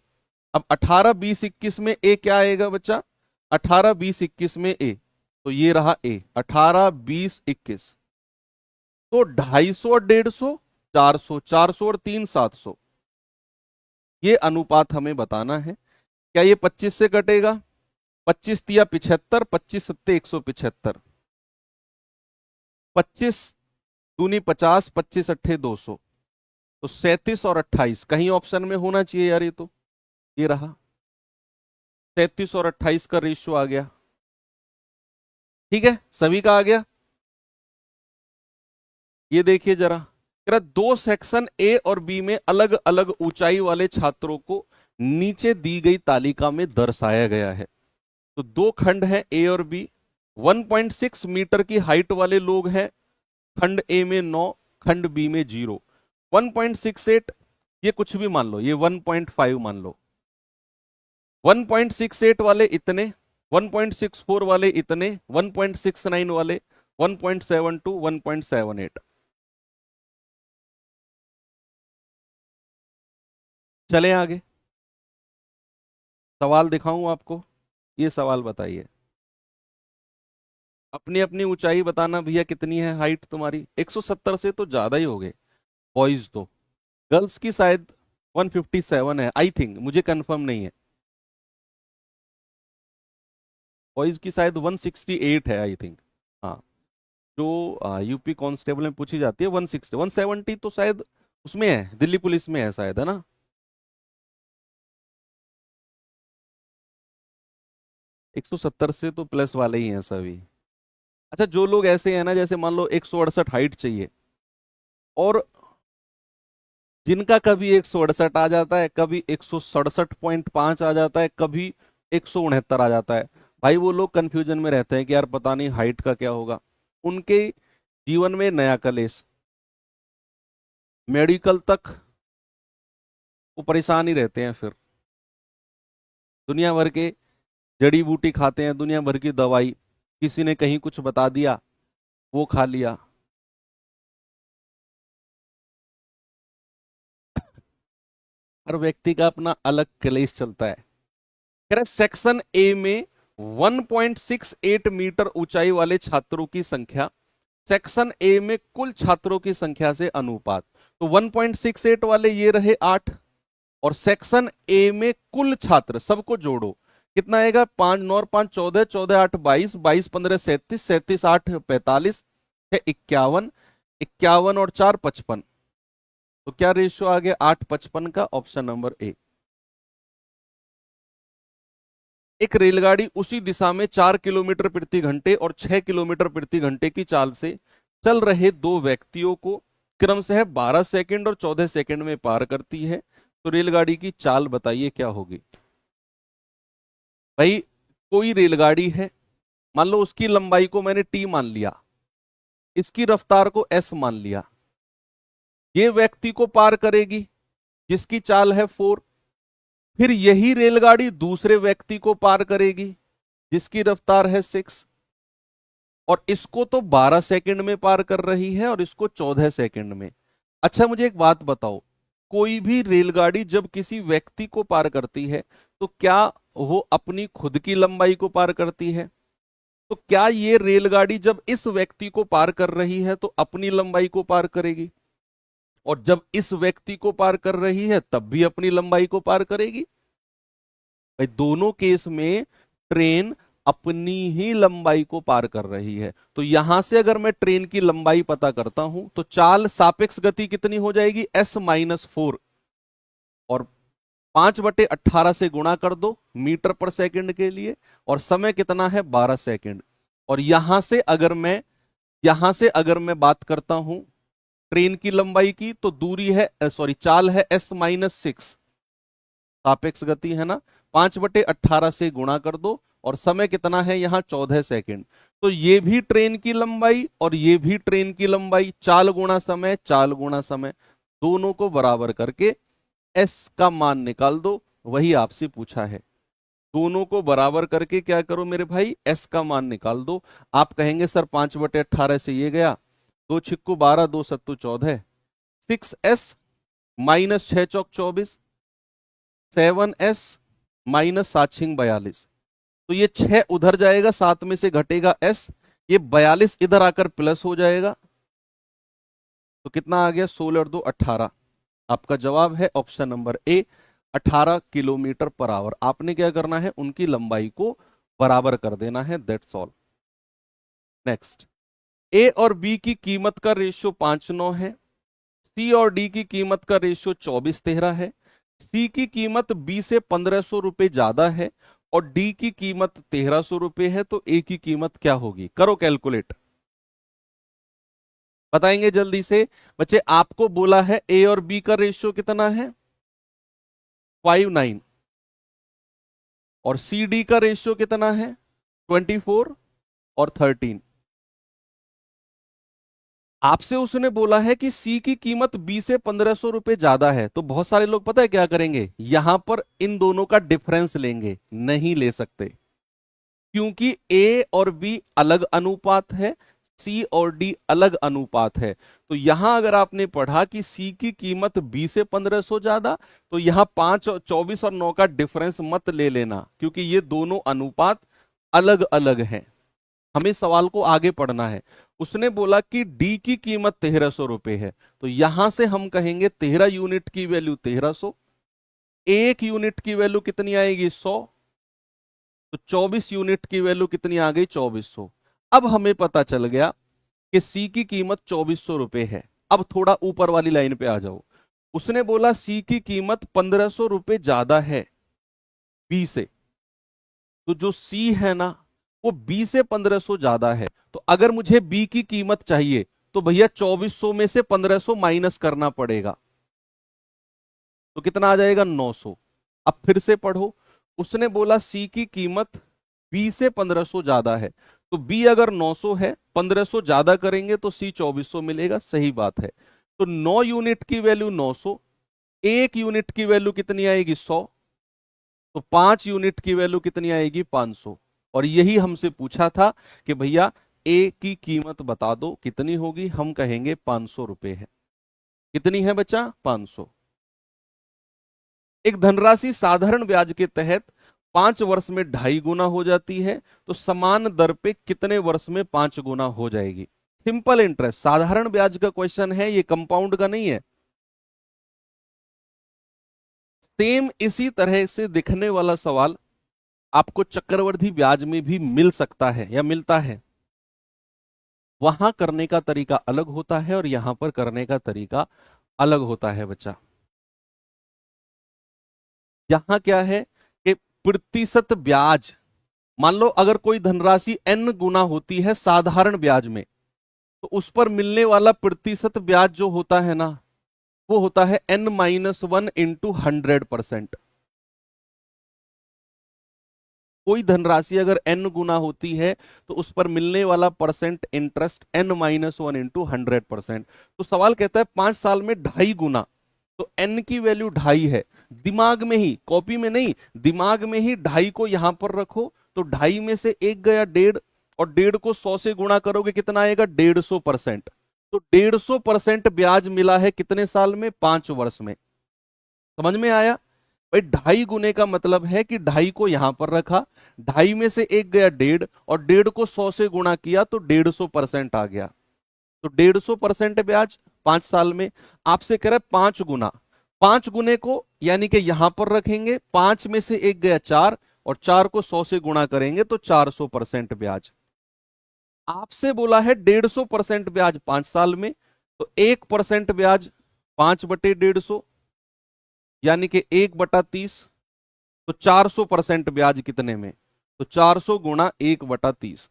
अब 18, 20, 21 में ए क्या आएगा बच्चा, 18, 20, 21 में ए, तो ये रहा ए, 18, 20, 21, तो 250 और 150, 400, 400 और 3 700। ये अनुपात हमें बताना है। क्या ये 25 से कटेगा, 25 तिया 75, 25 सत्ते 175, 25 दूनी 50, 25 अट्ठे 200, तो 37 और 28 कहीं ऑप्शन में होना चाहिए यार, ये तो ये रहा 37 और 28 का रेशियो आ गया, ठीक है, सभी का आ गया। ये देखिए जरा, दो सेक्शन ए और बी में अलग अलग ऊंचाई वाले छात्रों को नीचे दी गई तालिका में दर्शाया गया है। तो 2 खंड हैं ए और बी, 1.6 मीटर की हाइट वाले लोग हैं, खंड ए में 9, खंड बी में 0। 1.68 ये कुछ भी मान लो, ये 1.5 मान लो। 1.68 वाले इतने, 1.64 वाले इतने, 1.69 वाले, 1.72, 1.78। चले आगे, सवाल दिखाऊं आपको। ये सवाल बताइए, अपनी अपनी ऊंचाई बताना भैया, कितनी है हाइट तुम्हारी? 170 से तो ज्यादा ही हो गए बॉयज तो। गर्ल्स की शायद 157 है आई थिंक, मुझे कंफर्म नहीं है। बॉयज की शायद 168 है आई थिंक। हाँ, जो यूपी कांस्टेबल में पूछी जाती है 160, 170 तो शायद उसमें है, दिल्ली पुलिस में है शायद, है ना? 170 से तो प्लस वाले ही हैं सभी। अच्छा, जो लोग ऐसे हैं ना, जैसे मान लो 168 हाइट चाहिए, और जिनका कभी 168 आ जाता है, कभी 167.5 आ जाता है, कभी 169 आ जाता है, भाई वो लोग कंफ्यूजन में रहते हैं कि यार पता नहीं हाइट का क्या होगा। उनके जीवन में नया कलेश, मेडिकल तक वो परेशान ही रहते हैं फिर। दुनिया भर के जड़ी बूटी खाते हैं, दुनिया भर की दवाई, किसी ने कहीं कुछ बता दिया, वो खा लिया। हर व्यक्ति का अपना अलग क्लेश चलता है। कह रहे सेक्शन ए में 1.68 मीटर ऊंचाई वाले छात्रों की संख्या सेक्शन ए में कुल छात्रों की संख्या से अनुपात। तो 1.68 वाले ये रहे 8, और सेक्शन ए में कुल छात्र सबको जोड़ो, कितना आएगा? 5 9 5 14, 14 8 22, 22 15 37, 37 8 45, 6 51, 51 और 4 55। तो क्या रेशियो आ गया? 8:55 का, ऑप्शन नंबर ए। एक रेलगाड़ी उसी दिशा में 4 किलोमीटर प्रति घंटे और 6 किलोमीटर प्रति घंटे की चाल से चल रहे दो व्यक्तियों को क्रमशः 12 सेकंड और 14 सेकंड में पार करती है। तो रेलगाड़ी की चाल बताइए क्या होगी? भाई, कोई रेलगाड़ी है, मान लो उसकी लंबाई को मैंने टी मान लिया, इसकी रफ्तार को एस मान लिया। ये व्यक्ति को पार करेगी जिसकी चाल है 4, फिर यही रेलगाड़ी दूसरे व्यक्ति को पार करेगी जिसकी रफ्तार है 6, और इसको तो 12 सेकंड में पार कर रही है और इसको 14 सेकंड में। अच्छा, मुझे एक बात बताओ, कोई भी रेलगाड़ी जब किसी व्यक्ति को पार करती है तो क्या वो अपनी खुद की लंबाई को पार करती है? तो क्या ये रेलगाड़ी जब इस व्यक्ति को पार कर रही है तो अपनी लंबाई को पार करेगी, और जब इस व्यक्ति को पार कर रही है तब भी अपनी लंबाई को पार करेगी? भाई, दोनों केस में ट्रेन अपनी ही लंबाई को पार कर रही है। तो यहां से अगर मैं ट्रेन की लंबाई पता करता हूं तो चाल सापेक्ष गति कितनी हो जाएगी? s-4, और 5/18 से गुणा कर दो मीटर पर सेकंड के लिए, और समय कितना है? 12 सेकंड। और यहां से अगर मैं बात करता हूं ट्रेन की लंबाई की, तो दूरी है, सॉरी, चाल है s-6, सापेक्ष गति है ना, 5/18 से गुणा कर दो, और समय कितना है यहाँ? 14 सेकंड। तो ये भी ट्रेन की लंबाई और ये भी ट्रेन की लंबाई, चाल गुणा समय, चाल गुणा समय, दोनों को बराबर करके एस का मान निकाल दो। वही आपसे पूछा है, दोनों को बराबर करके क्या करो मेरे भाई? एस का मान निकाल दो। आप कहेंगे सर 5/18 से ये गया, 2 छिक्कू 12, 2 सत्तू 14, 6s माइनस 6 चौक 24, 7s माइनस 7 छिंग 42। तो ये 6 उधर जाएगा, 7 में से घटेगा s, ये 42 इधर आकर प्लस हो जाएगा। तो कितना आ गया? 16 और 2 18। आपका जवाब है option number A, 18 kilometre per hour. आपने क्या करना है? उनकी लंबाई को बराबर कर देना है, दैट्स ऑल। नेक्स्ट, ए और बी की कीमत का रेशियो 5:9 है, सी और डी की कीमत का रेशियो 24:13 है, सी की कीमत बी से 1500 रुपए ज्यादा है और डी की कीमत 1300 रुपए है, तो ए की कीमत क्या होगी? करो कैलकुलेट, बताएंगे जल्दी से। बच्चे, आपको बोला है ए और बी का रेशियो कितना है? 5:9, और सी डी का रेशियो कितना है? 24 और 13। आपसे उसने बोला है कि सी की कीमत बी से 1500 रुपए ज्यादा है, तो बहुत सारे लोग पता है क्या करेंगे, यहां पर इन दोनों का डिफरेंस लेंगे। नहीं ले सकते, क्योंकि ए और बी अलग अनुपात है, सी और डी अलग अनुपात है। तो यहां अगर आपने पढ़ा कि सी की कीमत बी से 1500 ज्यादा, तो यहां 24 और 9 का डिफरेंस मत ले लेना, क्योंकि ये दोनों अनुपात अलग अलग हैं। हमें सवाल को आगे पढ़ना है। उसने बोला कि डी की कीमत 1300 रुपए है, तो यहां से हम कहेंगे 13 यूनिट की वैल्यू 1300, एक यूनिट की वैल्यू कितनी आएगी 100, तो 24 यूनिट की वैल्यू कितनी आ गई 2400। अब हमें पता चल गया कि सी की कीमत 2400 रुपए है। अब थोड़ा ऊपर वाली लाइन पे आ जाओ। उसने बोला सी की कीमत 1500 रुपए ज्यादा है बी से, तो जो सी है ना वो बी से 1500 ज्यादा है। तो अगर मुझे बी की कीमत चाहिए तो भैया 2400 में से 1500 माइनस करना पड़ेगा, तो कितना आ जाएगा 900। अब फिर से पढ़ो। उसने बोला सी की कीमत बी से 1500 ज्यादा है, तो बी अगर 900 है 1500 ज्यादा करेंगे तो सी 2400 मिलेगा। सही बात है। तो 9 यूनिट की वैल्यू 900, एक यूनिट की वैल्यू कितनी आएगी 100, तो 5 यूनिट की वैल्यू कितनी आएगी 500। और यही हमसे पूछा था कि भैया ए की कीमत बता दो कितनी होगी, हम कहेंगे 500 रुपए है। कितनी है बच्चा 500। एक धनराशि साधारण ब्याज के तहत 5 वर्ष में 2.5 गुना हो जाती है, तो समान दर पे कितने वर्ष में 5 गुना हो जाएगी। सिंपल इंटरेस्ट साधारण ब्याज का क्वेश्चन है, ये कंपाउंड का नहीं है। सेम इसी तरह से दिखने वाला सवाल आपको चक्रवृद्धि ब्याज में भी मिल सकता है या मिलता है। वहां करने का तरीका अलग होता है और यहां पर करने का तरीका अलग होता है बच्चा। यहां क्या है कि प्रतिशत ब्याज, मान लो अगर कोई धनराशि n गुना होती है साधारण ब्याज में, तो उस पर मिलने वाला प्रतिशत ब्याज जो होता है ना वो होता है n-1 इंटू 100%। कोई धनराशि अगर n गुना होती है तो उस पर मिलने वाला परसेंट इंटरेस्ट n-1 इंटू 100%। तो सवाल कहता है 5 साल में 2.5 गुना, तो n की वैल्यू 2.5 है। दिमाग में ही, कॉपी में नहीं, दिमाग में ही 2.5 को यहां पर रखो, तो 2.5 में से एक गया 1.5, और 1.5 को 100 से गुणा करोगे कितना आएगा 150%। तो 150% ब्याज मिला है कितने साल में 5 वर्ष में। समझ में आया भाई। 2.5 गुने का मतलब है कि 2.5 को यहां पर रखा, 2.5 में से एक गया 1.5, और 1.5 को 100 से गुणा किया तो 150% आ गया। तो 150% ब्याज 5 साल में। आपसे कह रहा है 5 गुना, 5 गुने को यानी कि यहां पर रखेंगे, 5 में से एक गया 4, और 4 को 100 से गुणा करेंगे तो 400% ब्याज। आपसे बोला है 150% ब्याज 5 साल में, तो 1% ब्याज 5/150, यानी कि 1/30, तो 400% ब्याज कितने में, तो 400 गुणा 1/30,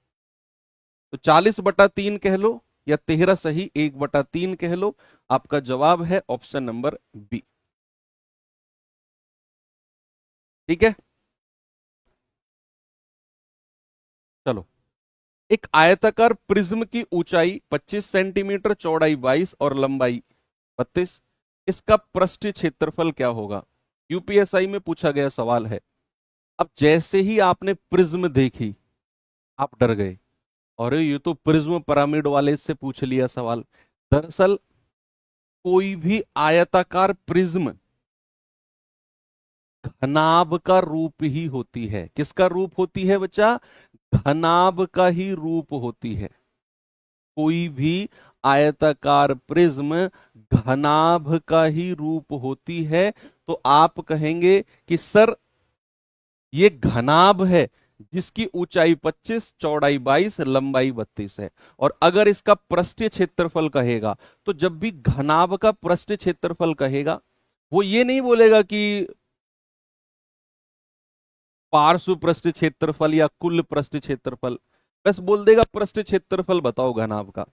तो 40/3 कह लो या 13 सही 1/3 कह लो। आपका जवाब है ऑप्शन नंबर बी। ठीक है, चलो। एक आयताकार प्रिज्म की ऊंचाई 25 सेंटीमीटर, चौड़ाई 22 और लंबाई 32, इसका पृष्ठीय क्षेत्रफल क्या होगा। यूपीएसआई में पूछा गया सवाल है। अब जैसे ही आपने प्रिज्म देखी आप डर गए, और ये तो प्रिज्म पिरामिड वाले से पूछ लिया सवाल। दरअसल कोई भी आयताकार प्रिज्म घनाभ का रूप ही होती है। किसका रूप होती है बच्चा, घनाभ का ही रूप होती है। कोई भी आयताकार प्रिज्म घनाभ का ही रूप होती है। तो आप कहेंगे कि सर ये घनाभ है जिसकी ऊंचाई 25, चौड़ाई 22, लंबाई 32 है। और अगर इसका पृष्ठीय क्षेत्रफल कहेगा, तो जब भी घनाभ का पृष्ठीय क्षेत्रफल कहेगा वो ये नहीं बोलेगा कि पार्श्व पृष्ठ क्षेत्रफल या कुल पृष्ठ क्षेत्रफल, बस बोल देगा पृष्ठ क्षेत्रफल बताओ घनाभ का।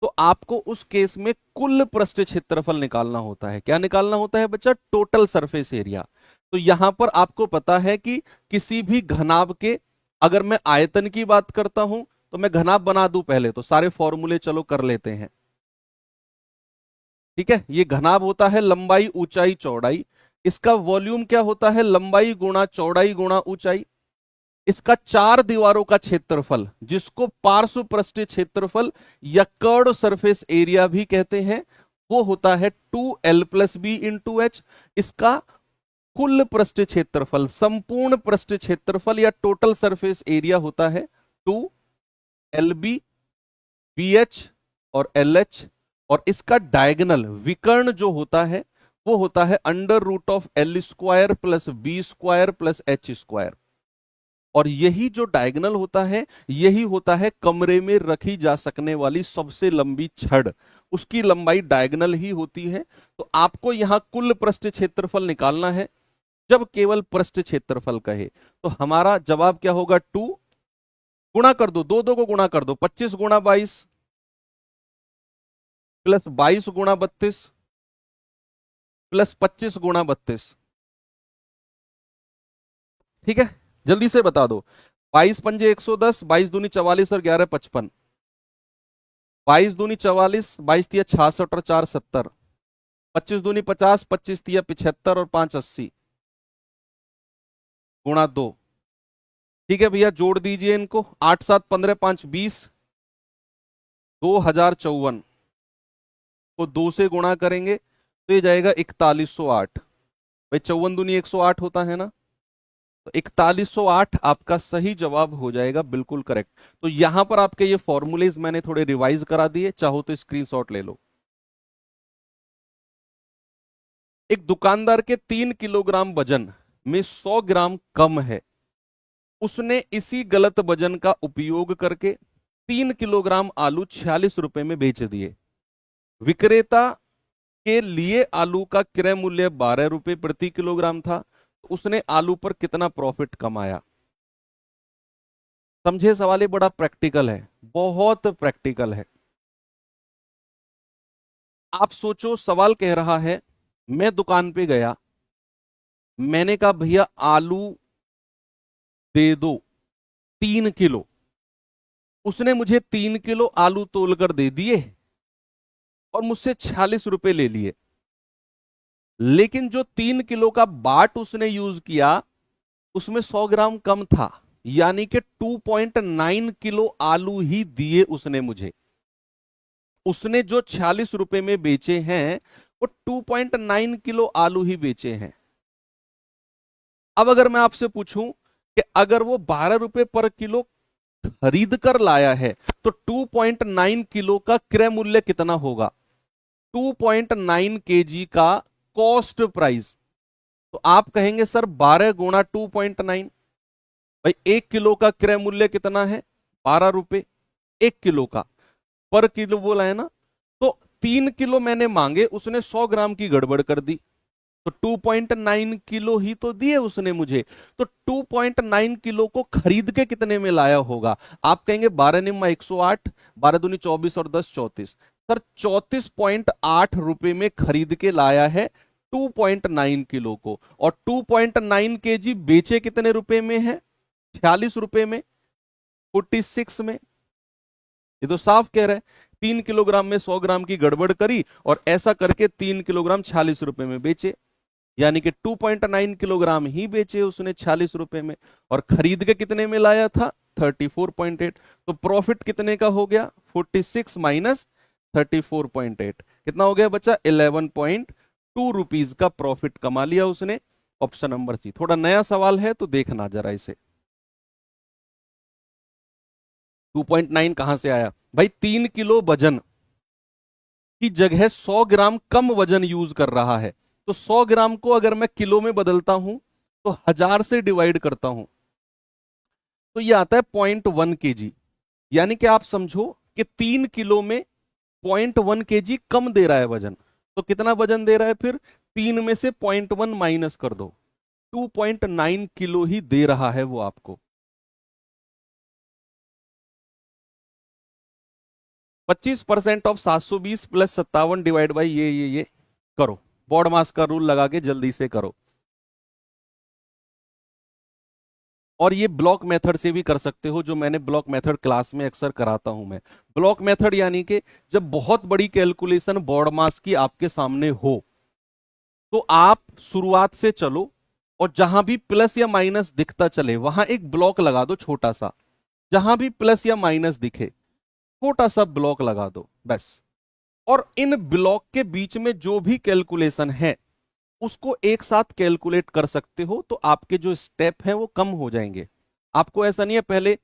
तो आपको उस केस में कुल पृष्ठ क्षेत्रफल निकालना होता है। क्या निकालना होता है बच्चा, टोटल सरफेस एरिया। तो यहां पर आपको पता है कि किसी भी घनाभ के, अगर मैं आयतन की बात करता हूं तो मैं घनाभ बना दूं पहले, तो सारे फॉर्मूले चलो कर लेते हैं। ठीक है, ये घनाभ होता है लंबाई ऊंचाई चौड़ाई। इसका वॉल्यूम क्या होता है, लंबाई गुणा चौड़ाई गुणा ऊंचाई। इसका चार दीवारों का क्षेत्रफल, जिसको पार्श्व पृष्ठीय क्षेत्रफल या कर्ड सरफेस एरिया भी कहते हैं, वो होता है 2l+b/h। इसका कुल पृष्ठीय क्षेत्रफल, संपूर्ण पृष्ठीय क्षेत्रफल या टोटल सरफेस एरिया होता है 2lb, bh और lh। और इसका डायगोनल विकर्ण जो होता है वो होता है √l² plus b² plus h²। और यही जो डायगोनल होता है, यही होता है कमरे में रखी जा सकने वाली सबसे लंबी छड़, उसकी लंबाई डायगोनल ही होती है। तो आपको यहां कुल पृष्ठ क्षेत्रफल निकालना है। जब केवल पृष्ठ क्षेत्रफल कहे तो हमारा जवाब क्या होगा, 2 गुणा कर दो, दो दो को गुणा कर दो, 25 गुणा 22 प्लस 22 गुणा 32 प्लस 25 गुणा 32। ठीक है, जल्दी से बता दो। 22 पंजे 110, 22 दूनी 44 और 11 55। 22 दूनी 44, 22 तिया 66 और 4 70। 25 दूनी 50, 25 तिया 75 और 5 80 गुणा 2। ठीक है भैया, जोड़ दीजिए इनको। 8 7 15 5 20, 2054 को 2 से गुणा करेंगे तो ये जाएगा 4108। भाई 54 दूनी 108 होता है ना, तो 4108 आपका सही जवाब हो जाएगा, बिल्कुल करेक्ट। तो यहां पर आपके ये फॉर्मूलेज मैंने थोड़े रिवाइज करा दिए, चाहो तो स्क्रीनशॉट ले लो। एक दुकानदार के 3 किलोग्राम वजन में 100 ग्राम कम है। उसने इसी गलत वजन का उपयोग करके 3 किलोग्राम आलू 46 रुपए में बेच दिए। विक्रेता के लिए आलू का क्रय मूल्य 12 रुपए प्रति किलोग्राम था। तो उसने आलू पर कितना प्रॉफिट कमाया। समझे सवाल, ये बड़ा प्रैक्टिकल है, बहुत प्रैक्टिकल है। आप सोचो, सवाल कह रहा है मैं दुकान पे गया, मैंने कहा भैया आलू दे दो 3 किलो। उसने मुझे 3 किलो आलू तोलकर दे दिए और मुझसे 46 रुपए ले लिए। लेकिन जो 3 किलो का बाट उसने यूज किया उसमें 100 ग्राम कम था, यानी कि 2.9 किलो आलू ही दिए उसने मुझे। उसने जो 46 रुपए में बेचे हैं वो 2.9 किलो आलू ही बेचे हैं। अब अगर मैं आपसे पूछूं कि अगर वो 12 रुपए पर किलो खरीद कर लाया है तो 2.9 किलो का क्रय मूल्य कितना होगा। 2.9 केजी का कॉस्ट प्राइस। तो आप कहेंगे सर 12 गुणा 2.9, भाई 1 किलो का क्रय मूल्य कितना है, 12 रुपए 1 किलो का, पर किलो बोला है ना। तो 3 किलो मैंने मांगे, उसने 100 ग्राम की गड़बड़ कर दी, तो 2.9 किलो ही तो दिए उसने मुझे। तो 2.9 किलो को खरीद के कितने में लाया होगा। आप कहेंगे 12 निम्मा 108, 12 दूनी 24 और 10 34। सर 34.8 रुपए में खरीद के लाया है 2.9 किलो को। और 2.9 केजी बेचे कितने रुपए में है, 46 रुपए में, 46 में। ये तो साफ कह रहा है 3 किलोग्राम में 100 ग्राम की गड़बड़ करी और ऐसा करके 3 किलोग्राम 46 रुपए में बेचे, यानी कि 2.9 किलोग्राम ही बेचे उसने 46 रुपए में, और खरीद के कितने में लाया था 34.8। तो प्रॉफिट कितने का हो गया, 46 माइनस 34.8, कितना हो गया बच्चा, 11.2 रुपीज का प्रॉफिट कमा लिया उसने। Option number C. थोड़ा नया सवाल है तो देखना जरा इसे। 2.9 कहां से आया भाई, 3 किलो वजन की जगह 100 ग्राम कम वजन यूज कर रहा है। तो 100 ग्राम को अगर मैं किलो में बदलता हूं तो 1000 से डिवाइड करता हूं तो यह आता है 0.1 kg। यानी कि आप समझो कि 3 किलो में 0.1 kg कम दे रहा है वजन। तो कितना वजन दे रहा है फिर, 3 में से 0.1 माइनस कर दो, 2.9 किलो ही दे रहा है वो आपको। 25% ऑफ 720 प्लस 57 डिवाइड बाई ये करो, बॉड मास का रूल लगा के जल्दी से करो। और ये ब्लॉक मेथड से भी कर सकते हो, जो मैंने ब्लॉक मेथड क्लास में अक्सर कराता हूं मैं। ब्लॉक मेथड यानी कि जब बहुत बड़ी कैलकुलेशन बोर्ड मास की आपके सामने हो, तो आप शुरुआत से चलो और जहां भी प्लस या माइनस दिखता चले वहां एक ब्लॉक लगा दो छोटा सा। जहां भी प्लस या माइनस दिखे छोटा सा ब्लॉक लगा दो बस। और इन ब्लॉक के बीच में जो भी कैलकुलेशन है उसको एक साथ कैलकुलेट कर सकते हो, तो आपके जो स्टेप हैं वो कम हो जाएंगे। आपको ऐसा नहीं है पहले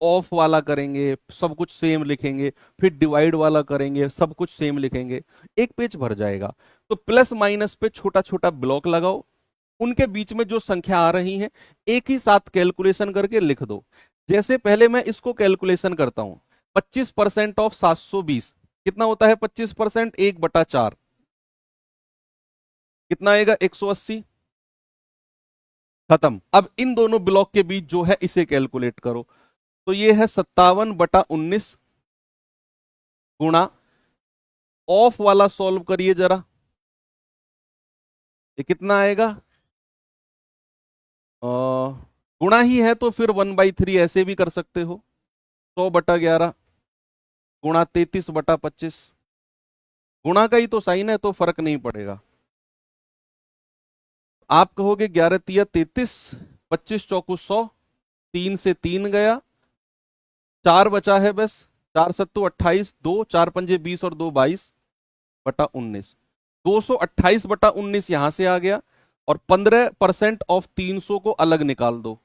ऑफ वाला करेंगे सब कुछ सेम लिखेंगे, फिर डिवाइड वाला करेंगे सब कुछ सेम लिखेंगे, एक पेज भर जाएगा। तो प्लस माइनस पे छोटा छोटा ब्लॉक लगाओ, उनके बीच में जो संख्या आ रही है एक ही साथ कैलकुलेशन करके लिख दो। जैसे पहले मैं इसको कैलकुलेशन करता हूं, 25% ऑफ 720 कितना होता है? 25% 1/4 कितना आएगा? 180। खत्म। अब इन दोनों ब्लॉक के बीच जो है इसे कैलकुलेट करो, तो ये है 57/19 गुणा, ऑफ वाला सॉल्व करिए जरा, ये कितना आएगा? गुणा ही है तो फिर 1/3 ऐसे भी कर सकते हो, 100/11 गुणा 33/25। गुणा का ही तो साइन है तो फर्क नहीं पड़ेगा। आप कहोगे 11 तिया 33, 25 चौकू 100, 3 से 3 गया, 4 बचा है बस, 4 सत्तू 28, 2 4 पंजे 20 और 2 22/19। 228/19 यहां से आ गया, और 15% ऑफ 300 को अलग निकाल दो,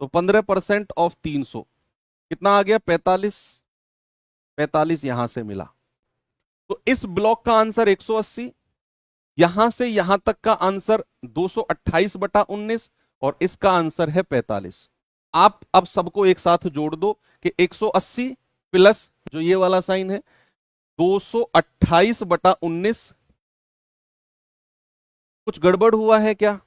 तो 15% ऑफ 300 कितना आ गया? 45। 45 यहां से मिला। तो इस ब्लॉक का आंसर 180, यहां से यहां तक का आंसर 228/19, और इसका आंसर है 45। आप अब सबको एक साथ जोड़ दो कि 180 प्लस जो ये वाला साइन है 228/19। कुछ गड़बड़ हुआ है क्या?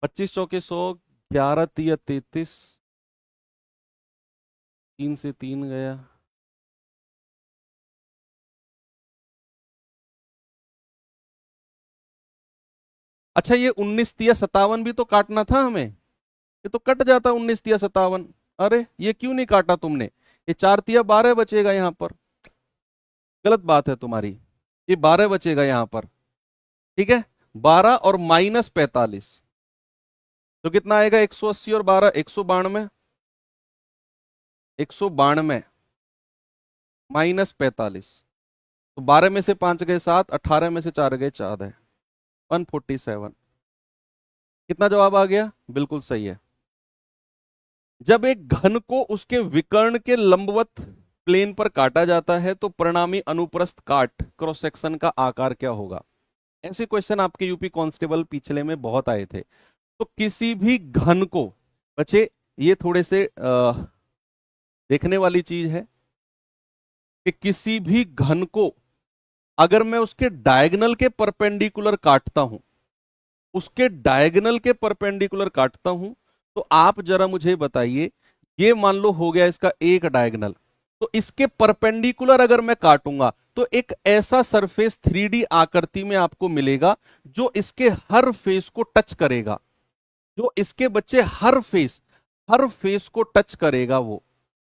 पच्चीस चौके 100, 11 तिया 33, 3 से 3 गया। अच्छा, ये 19 तिया 57 भी तो काटना था हमें, ये तो कट जाता 19 तिया 57। अरे ये क्यों नहीं काटा तुमने? ये 4 तिया 12 बचेगा यहां पर। गलत बात है तुम्हारी, ये 12 बचेगा यहां पर। ठीक है, 12 और -45, तो कितना आएगा? 180 और 12 192, 192 -45, तो 12 में से 5 गए 7, 18 में से 4 गए 14, 147। कितना जवाब आ गया? बिल्कुल सही है। जब एक घन को उसके विकर्ण के लंबवत प्लेन पर काटा जाता है तो परिणामी अनुप्रस्थ काट क्रॉस सेक्शन का आकार क्या होगा? ऐसे क्वेश्चन आपके यूपी कांस्टेबल पिछले में बहुत आए थे। तो किसी भी घन को, बच्चे ये थोड़े से देखने वाली चीज है कि किसी भी घन को अगर मैं उसके डायगोनल के परपेंडिकुलर काटता हूं, उसके डायगोनल के परपेंडिकुलर काटता हूं, तो आप जरा मुझे बताइए, ये मान लो हो गया इसका एक डायगोनल, तो इसके परपेंडिकुलर अगर मैं काटूंगा तो एक ऐसा सरफेस 3D आकृति में आपको मिलेगा जो इसके हर फेस को टच करेगा, जो इसके बच्चे हर फेस को टच करेगा वो।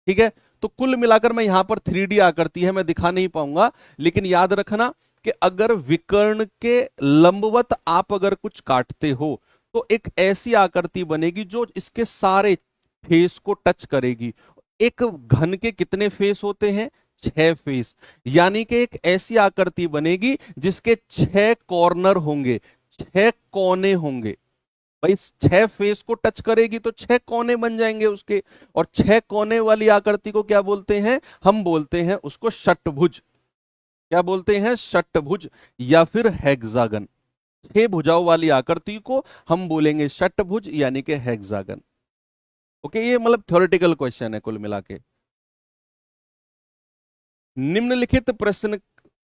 ठीक है, तो कुल मिलाकर मैं यहां पर 3D आकृति है, मैं दिखा नहीं पाऊंगा, लेकिन याद रखना कि अगर विकर्ण के लंबवत आप अगर कुछ काटते हो तो एक ऐसी आकृति बनेगी जो इसके सारे फेस को टच करेगी। एक घन के कितने फेस होते हैं? 6 फेस, यानी कि एक ऐसी आकृति बनेगी जिसके 6 कॉर्नर होंगे, 6 कोने होंगे। भाई 6 फेस को टच करेगी तो 6 कोने बन जाएंगे उसके, और 6 कोने वाली आकृति को क्या बोलते हैं? हम बोलते हैं उसको षट्भुज। क्या बोलते हैं? षट्भुज या फिर हेक्सागन। 6 भुजाओं वाली आकृति को हम बोलेंगे षट्भुज यानी कि हेक्सागन। ओके, ये मतलब थ्योरेटिकल क्वेश्चन है कुल मिला के। निम्नलिखित प्रश्न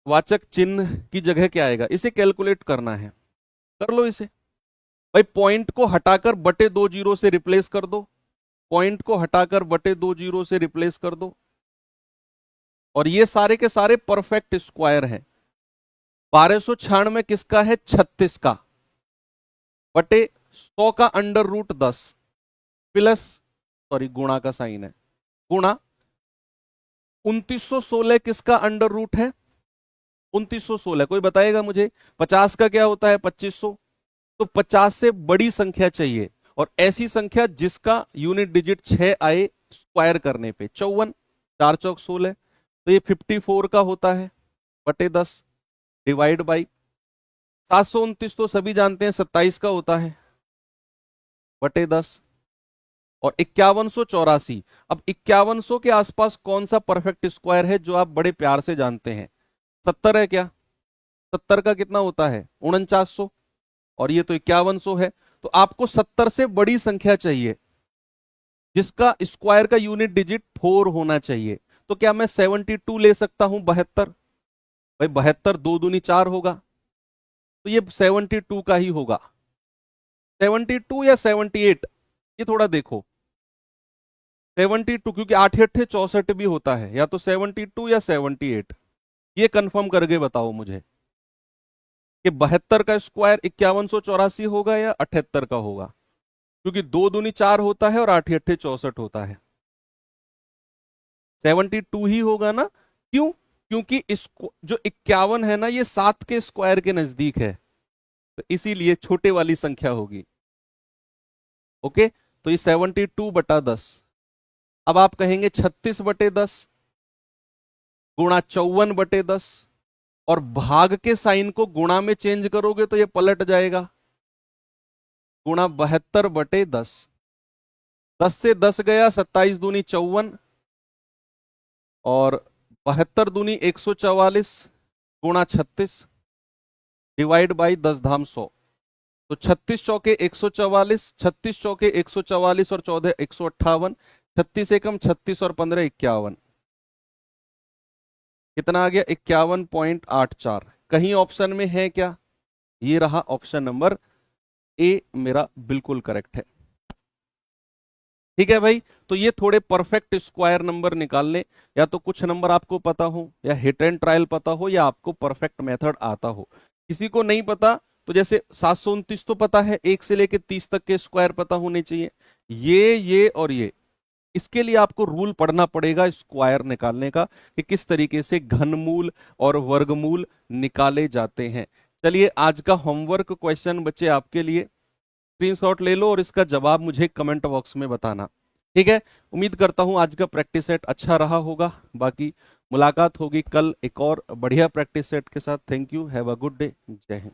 वाचक चिन्ह की जगह क्या आएगा? इसे कैलकुलेट करना है, कर लो इसे। भाई पॉइंट को हटाकर बटे 2 जीरो से रिप्लेस कर दो, पॉइंट को हटाकर बटे 2 जीरो से रिप्लेस कर दो। और ये सारे के सारे परफेक्ट स्क्वायर हैं। 1296 किसका है? 36 का, बटे 100 का अंडर रूट 10 प्लस, सॉरी गुणा का साइन है, गुणा 2916 किसका अंडर रूट है? 2916, कोई बताएगा मुझे? 50 का क्या होता है? 2500। तो 50 से बड़ी संख्या चाहिए, और ऐसी संख्या जिसका यूनिट डिजिट 6 आए स्क्वायर करने पे। 54, 4 चौक 16, तो ये 54 का होता है, बटे 10 डिवाइड बाई 729, तो सभी जानते हैं 27 का होता है, बटे 10, और 5184। अब 5100 के आसपास कौन सा परफेक्ट स्क्वायर है जो आप बड़े प्यार से जानते हैं? 70 है क्या? 70 का कितना होता है? 4900, और ये तो 5100 है। तो आपको 70 से बड़ी संख्या चाहिए जिसका स्क्वायर का यूनिट डिजिट 4 होना चाहिए। तो क्या मैं 72 ले सकता हूं? 72, भाई 72 2 दूनी 4 होगा, तो ये 72 का ही होगा। 72 या 78, ये थोड़ा देखो। 72, क्योंकि 8 8 64 भी होता है, या तो 72 या 78, ये कंफर्म करके बताओ मुझे कि 72 का स्क्वायर 5184 होगा या 78 का होगा, क्योंकि 2 दूनी 4 होता है और 8 8 64 होता है। 72 ही होगा ना? क्यों? क्योंकि इस जो 51 है ना, ये 7 के स्क्वायर के नजदीक है, तो इसीलिए छोटे वाली संख्या होगी। ओके, तो ये 72 बटा 10। अब आप कहेंगे 36 बटे 10 गुणा 54 बटे 10, और भाग के साइन को गुणा में चेंज करोगे तो ये पलट जाएगा, गुणा 72 बटे 10। 10 से 10 गया, 27 दूनी 54, और 72 दूनी 144, गुणा 36 डिवाइड बाई 10 धाम 100। तो 36 चौके 144, 36 चौके 144 और 14 158, 36 एकम 36 और 15 51। कितना आ गया? 51.84। कहीं ऑप्शन में है क्या? ये रहा ऑप्शन नंबर ए मेरा बिल्कुल करेक्ट है। ठीक है भाई, तो ये थोड़े परफेक्ट स्क्वायर नंबर निकालने, या तो कुछ नंबर आपको पता हो, या हिट एंड ट्रायल पता हो, या आपको परफेक्ट मेथड आता हो। किसी को नहीं पता तो जैसे 729 तो पता है, 1 से लेके 30 तक के स्क्वायर पता होने चाहिए, ये और ये। इसके लिए आपको रूल पढ़ना पड़ेगा स्क्वायर निकालने का, कि किस तरीके से घनमूल और वर्गमूल निकाले जाते हैं। चलिए, आज का होमवर्क क्वेश्चन बच्चे आपके लिए, स्क्रीनशॉट ले लो और इसका जवाब मुझे कमेंट बॉक्स में बताना। ठीक है, उम्मीद करता हूं आज का प्रैक्टिस सेट अच्छा रहा होगा। बाकी मुलाकात होगी कल एक और बढ़िया प्रैक्टिस सेट के साथ। Thank you, have a good day, जय हिंद।